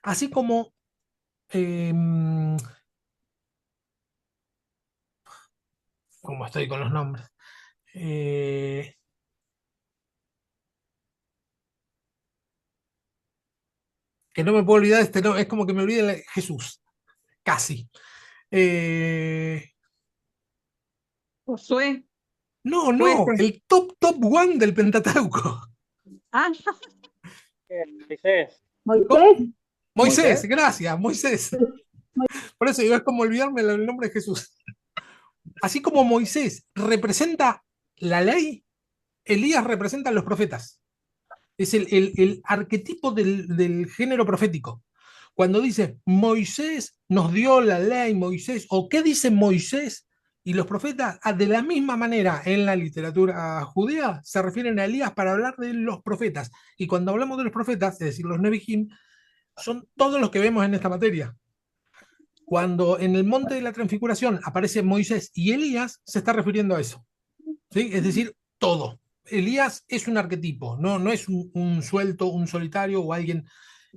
así como, em, ¿cómo estoy con los nombres? Eh, que no me puedo olvidar este, no, es como que me olvide Jesús, casi. Eh, Josué, no, no, fuese. el top one del Pentateuco. Ah, Moisés. Moisés. Moisés, Moisés. gracias, Moisés. Por eso digo, es como olvidarme el nombre de Jesús. Así como Moisés representa la ley, Elías representa a los profetas. Es el arquetipo del género profético. Cuando dice Moisés nos dio la ley, Moisés, o qué dice Moisés y los profetas, de la misma manera en la literatura judía se refieren a Elías para hablar de los profetas. Y cuando hablamos de los profetas, es decir, los Nevi'im, son todos los que vemos en esta materia. Cuando en el monte de la transfiguración aparece Moisés y Elías, se está refiriendo a eso. ¿Sí? Es decir, todo. Elías es un arquetipo, no es un suelto, un solitario o alguien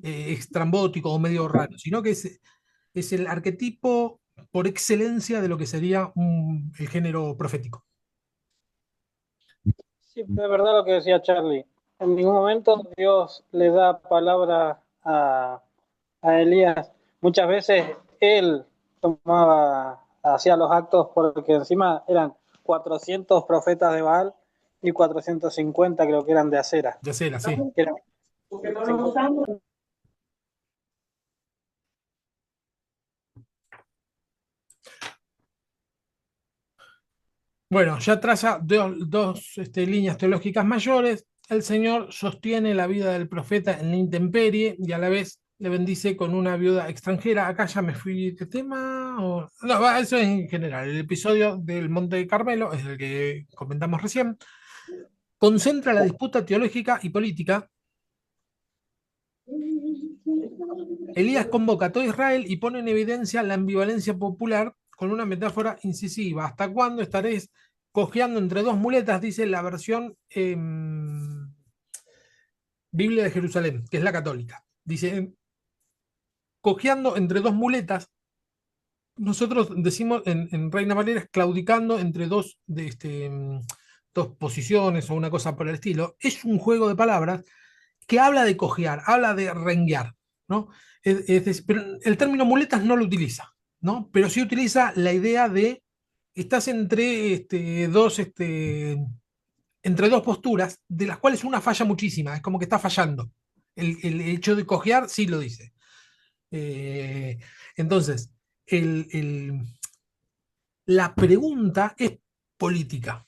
extrambótico o medio raro, sino que es el arquetipo por excelencia de lo que sería el género profético. Sí, pero es verdad lo que decía Charlie. En ningún momento Dios le da palabra a Elías. Muchas veces él hacía los actos porque encima eran 400 profetas de Baal y 450 creo que eran de Acera. Ya será, sí. Que eran- Bueno, ya traza dos líneas teológicas mayores. El Señor sostiene la vida del profeta en la intemperie y a la vez le bendice con una viuda extranjera. Acá ya me fui de tema. No, eso es en general. El episodio del Monte de Carmelo es el que comentamos recién. Concentra la disputa teológica y política. Elías convoca a todo Israel y pone en evidencia la ambivalencia popular con una metáfora incisiva. ¿Hasta cuándo estaréis cojeando entre dos muletas? Dice la versión Biblia de Jerusalén, que es la católica. Dice, cojeando entre dos muletas, nosotros decimos en Reina Valera, claudicando entre dos posiciones o una cosa por el estilo. Es un juego de palabras que habla de cojear, habla de renguear, ¿no? Pero el término muletas no lo utiliza, ¿no? Pero sí utiliza la idea de estás entre dos posturas, de las cuales una falla muchísima, es como que está fallando. El hecho de cojear sí lo dice. Entonces, el, el- la pregunta es política.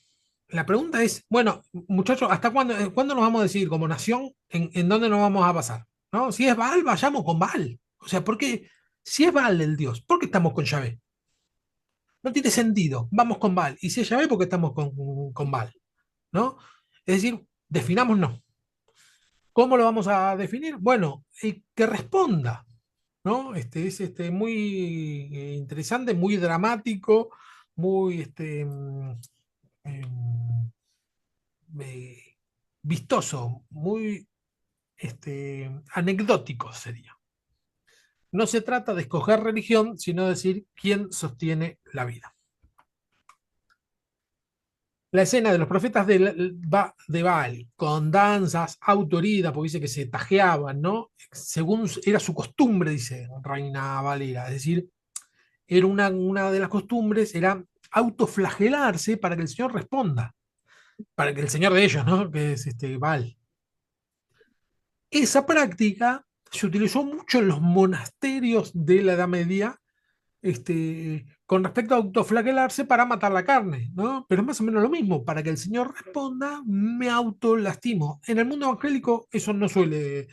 La pregunta es, bueno, muchachos, ¿hasta cuándo nos vamos a decidir como nación en dónde nos vamos a pasar? ¿No? Si es Baal, vayamos con Baal. O sea, porque si es Baal el Dios, ¿por qué estamos con Yahvé? No tiene sentido. Vamos con Baal. Y si es Yahvé, ¿por qué estamos con Baal? ¿No? Es decir, definámonos. ¿Cómo lo vamos a definir? Bueno, que responda, ¿no? Es muy interesante, muy dramático, muy eh, vistoso, muy anecdótico sería. No se trata de escoger religión, sino de decir quién sostiene la vida. La escena de los profetas de Baal, con danzas, autorida, porque dice que se tajeaban, ¿no? Según era su costumbre, dice Reina Valera. Es decir, era una de las costumbres, era autoflagelarse para que el Señor responda, para que el Señor de ellos, ¿no? Que es Baal. Esa práctica se utilizó mucho en los monasterios de la Edad Media, con respecto a autoflagelarse para matar la carne, ¿no? Pero es más o menos lo mismo, para que el Señor responda, me autolastimo. En el mundo evangélico eso no suele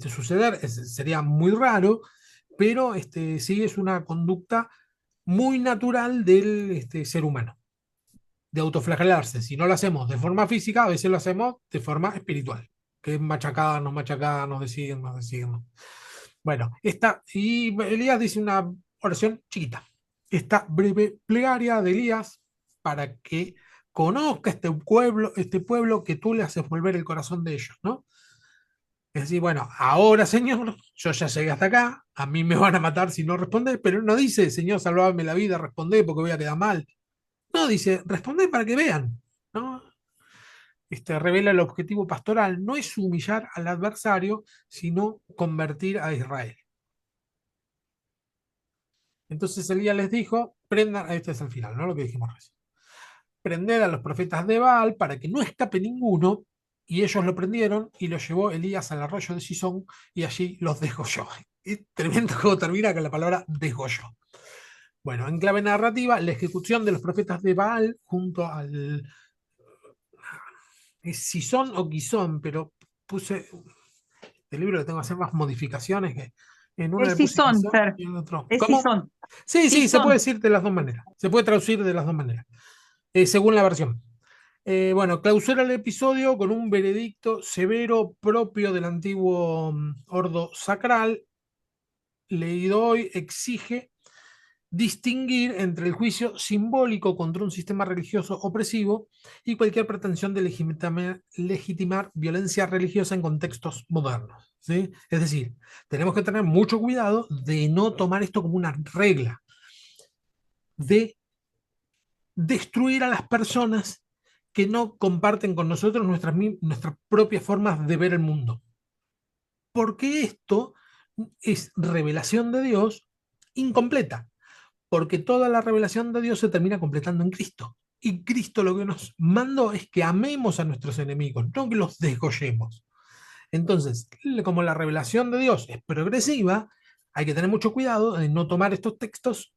suceder, sería muy raro, pero sí es una conducta muy natural del ser humano, de autoflagelarse. Si no lo hacemos de forma física, a veces lo hacemos de forma espiritual, que es machacarnos, decirnos. Bueno, y Elías dice una oración chiquita. Esta breve plegaria de Elías para que conozca este pueblo que tú le haces volver el corazón de ellos, ¿no? Es decir, bueno, ahora, Señor, yo ya llegué hasta acá, a mí me van a matar si no responde, pero él no dice, Señor, salvame la vida, responde porque voy a quedar mal. No, dice, responde para que vean, ¿no? Revela el objetivo pastoral, no es humillar al adversario, sino convertir a Israel. Entonces Elías les dijo, prendan, este es el final, ¿no? Lo que dijimos recién. Prender a los profetas de Baal para que no escape ninguno, y ellos lo prendieron y lo llevó Elías al arroyo de Sison y allí los desgolló. Es tremendo cómo termina con la palabra desgolló. Bueno, en clave narrativa, la ejecución de los profetas de Baal junto al Sison o Quizón, pero puse el libro, le tengo que hacer más modificaciones que en uno Es le puse Sison, Quizón Fer. y en otro. Es ¿Cómo? Sison. Sí, sí, se puede Sison. decir de las dos maneras. Se puede traducir de las dos maneras, según la versión. Bueno, clausura el episodio con un veredicto severo propio del antiguo ordo sacral. Leído hoy, exige distinguir entre el juicio simbólico contra un sistema religioso opresivo y cualquier pretensión de legitimar violencia religiosa en contextos modernos. ¿Sí? Es decir, tenemos que tener mucho cuidado de no tomar esto como una regla, de destruir a las personas que no comparten con nosotros nuestras propias formas de ver el mundo. Porque esto es revelación de Dios incompleta, porque toda la revelación de Dios se termina completando en Cristo. Y Cristo lo que nos mandó es que amemos a nuestros enemigos, no que los desgollemos. Entonces, como la revelación de Dios es progresiva, hay que tener mucho cuidado de no tomar estos textos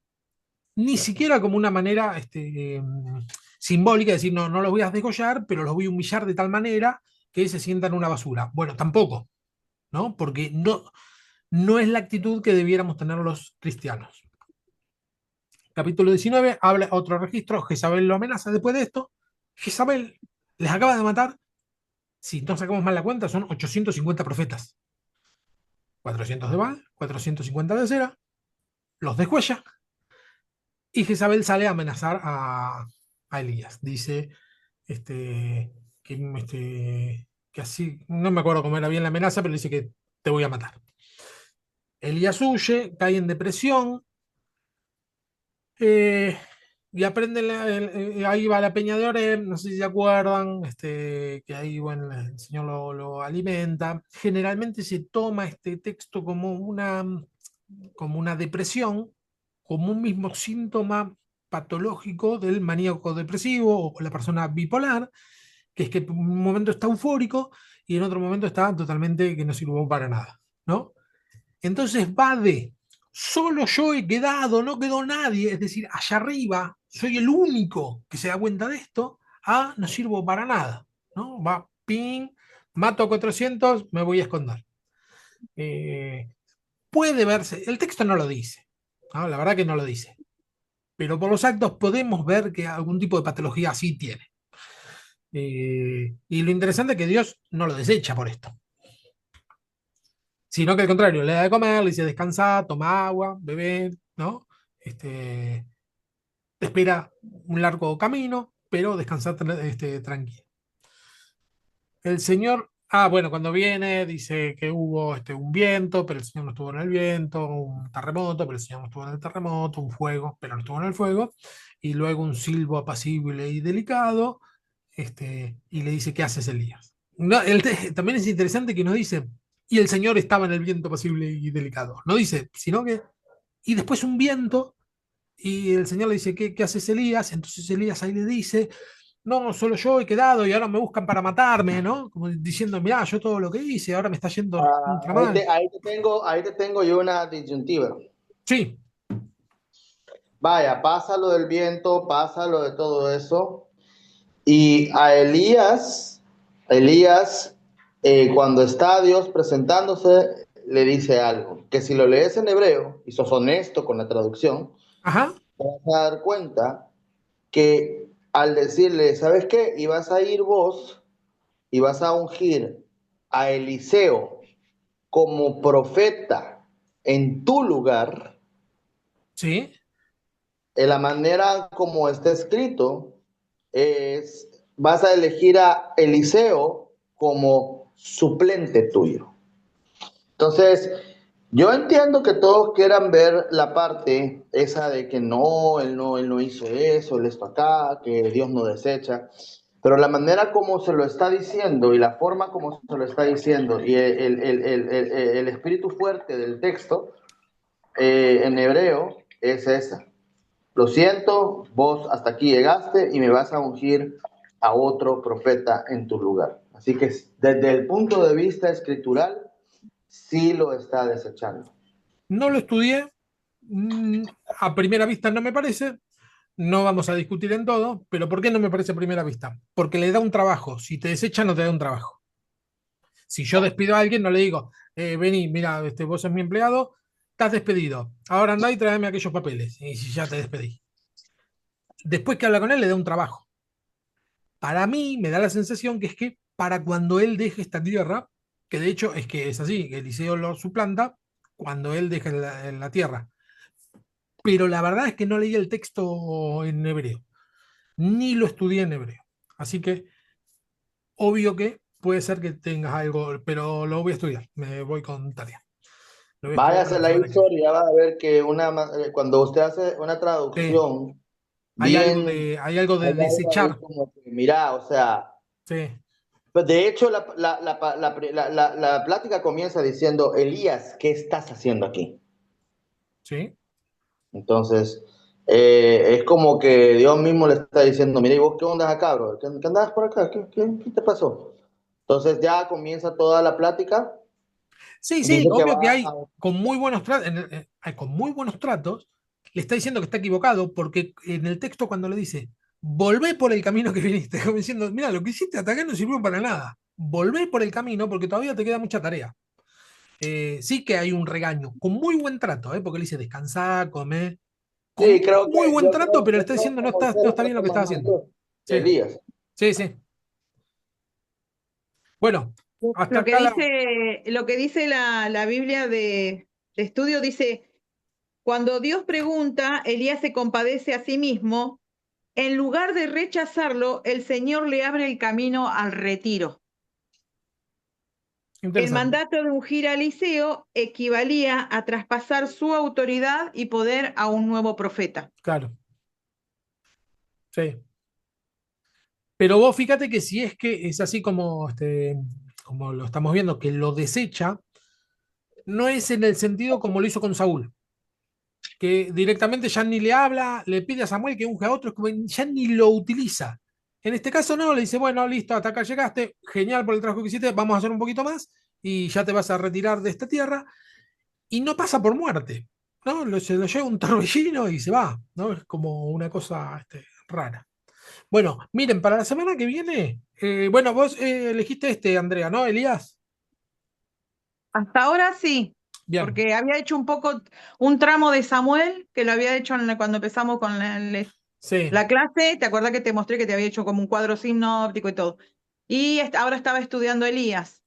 ni siquiera como una manera simbólica, de decir, no, no los voy a desgollar, pero los voy a humillar de tal manera que se sientan una basura. Bueno, tampoco, ¿no? Porque no, no es la actitud que debiéramos tener los cristianos. Capítulo 19, habla otro registro, Jezabel lo amenaza. Después de esto, Jezabel les acaba de matar, si no sacamos mal la cuenta, son 850 profetas. 400 de Baal, 450 de Cera, los descuella, y Jezabel sale a amenazar a Elías. Dice que así, no me acuerdo cómo era bien la amenaza, pero dice que te voy a matar. Elías huye, cae en depresión, y aprende, ahí va la peña de Oreb, no sé si se acuerdan, que ahí bueno, el Señor lo alimenta. Generalmente se toma este texto como una depresión, como un mismo síntoma patológico del maníaco depresivo o la persona bipolar, que es que en un momento está eufórico y en otro momento está totalmente que no sirvió para nada, ¿no? Entonces va de solo yo he quedado, no quedó nadie, es decir, allá arriba soy el único que se da cuenta de esto, a no sirvo para nada, ¿no? Va, ping, mato a 400, me voy a esconder. Eh, Puede verse, el texto no lo dice, ¿no? La verdad que no lo dice, pero por los actos podemos ver que algún tipo de patología así tiene. Y lo interesante es que Dios no lo desecha por esto, sino que al contrario, le da de comer, le dice descansa, toma agua, bebé, ¿no? Te espera un largo camino, pero descansa tranquilo. El Señor, bueno, cuando viene dice que hubo un viento, pero el Señor no estuvo en el viento, un terremoto, pero el Señor no estuvo en el terremoto, un fuego, pero no estuvo en el fuego, y luego un silbo apacible y delicado, y le dice, ¿qué haces, Elías? No, también es interesante que nos dice, y el Señor estaba en el viento apacible y delicado. No dice, sino que, y después un viento, y el Señor le dice, ¿qué haces, Elías? Entonces Elías ahí le dice, no, solo yo he quedado y ahora me buscan para matarme, ¿no? Como diciendo, mirá, yo todo lo que hice, ahora me está yendo contra mal. Ahí te tengo yo una disyuntiva. Sí, Vaya, pasa lo del viento, pasa lo de todo eso. Y a Elías, cuando está Dios presentándose, le dice algo, que si lo lees en hebreo, y sos honesto con la traducción, ajá, te vas a dar cuenta que al decirle, ¿sabes qué? Y vas a ir vos y vas a ungir a Eliseo como profeta en tu lugar, sí, en la manera como está escrito, vas a elegir a Eliseo como suplente tuyo. Entonces, yo entiendo que todos quieran ver la parte esa de que no, él no hizo eso, él esto acá, que Dios no desecha, pero la manera como se lo está diciendo y la forma como se lo está diciendo y el espíritu fuerte del texto en hebreo es esa. Lo siento, vos hasta aquí llegaste y me vas a ungir a otro profeta en tu lugar. Así que desde el punto de vista escritural, sí lo está desechando. No lo estudié, a primera vista no me parece, no vamos a discutir en todo, pero ¿por qué no me parece a primera vista? Porque le da un trabajo, si te desecha no te da un trabajo. Si yo despido a alguien, no le digo, vení, mira, vos sos mi empleado, estás despedido, ahora andá y tráeme aquellos papeles, y si ya te despedí. Después que habla con él, le da un trabajo. Para mí, me da la sensación que es que para cuando él deje esta tierra, que de hecho es que es así, que Eliseo lo suplanta cuando él deja la tierra. Pero la verdad es que no leí el texto en hebreo, ni lo estudié en hebreo. Así que, obvio que puede ser que tengas algo, pero lo voy a estudiar, me voy con tarea. Lo voy a estudiar para Váyase la la semana que viene. historia, va a ver que cuando usted hace una Sí, traducción, bien, hay algo hay de algo ahí desechar. como que, mira, o sea, Sí, pues de hecho la plática comienza diciendo, Elías, ¿qué estás haciendo aquí? sí. Entonces, es como que Dios mismo le está diciendo, mira, ¿y vos qué onda acá, bro? ¿Qué andabas por acá? ¿Qué te pasó? Entonces ya comienza toda la plática. Sí, sí, Dice que va obvio que a... hay con muy buenos tratos, con muy buenos tratos, le está diciendo que está equivocado, porque en el texto cuando le dice, volvé por el camino que viniste, como diciendo, mira, lo que hiciste hasta acá no sirvió para nada, volvé por el camino porque todavía te queda mucha tarea. Sí que hay un regaño, con muy buen trato, porque le dice, descansá, comé, con Sí, creo muy que, buen trato, pero le está yo creo diciendo, que Moisés no lo está bien lo trató que más estás mal haciendo. que Sí, Elías. sí, sí. Bueno, hasta acá Lo que dice la Biblia de estudio dice, cuando Dios pregunta, Elías se compadece a sí mismo. En lugar de rechazarlo, el Señor le abre el camino al retiro. El interesante. mandato de ungir a Eliseo equivalía a traspasar su autoridad y poder a un nuevo profeta. Claro, sí. Pero vos fíjate que si es que es así como, como lo estamos viendo, que lo desecha, no es en el sentido como lo hizo con Saúl, que directamente ya ni le habla, le pide a Samuel que unja a otro, es como ya ni lo utiliza. En este caso no, le dice, bueno, listo, hasta acá llegaste, genial por el trabajo que hiciste, vamos a hacer un poquito más y ya te vas a retirar de esta tierra y no pasa por muerte, ¿no? Se lo lleva un torbellino y se va, ¿no? Es como una cosa rara. Bueno, miren, para la semana que viene, bueno, vos elegiste Andrea, ¿no, Elías? Hasta ahora sí, Bien, porque había hecho un tramo de Samuel, que lo había hecho cuando empezamos con sí, la clase. ¿Te acuerdas que te mostré que te había hecho como un cuadro sinóptico y todo? Y ahora estaba estudiando Elías.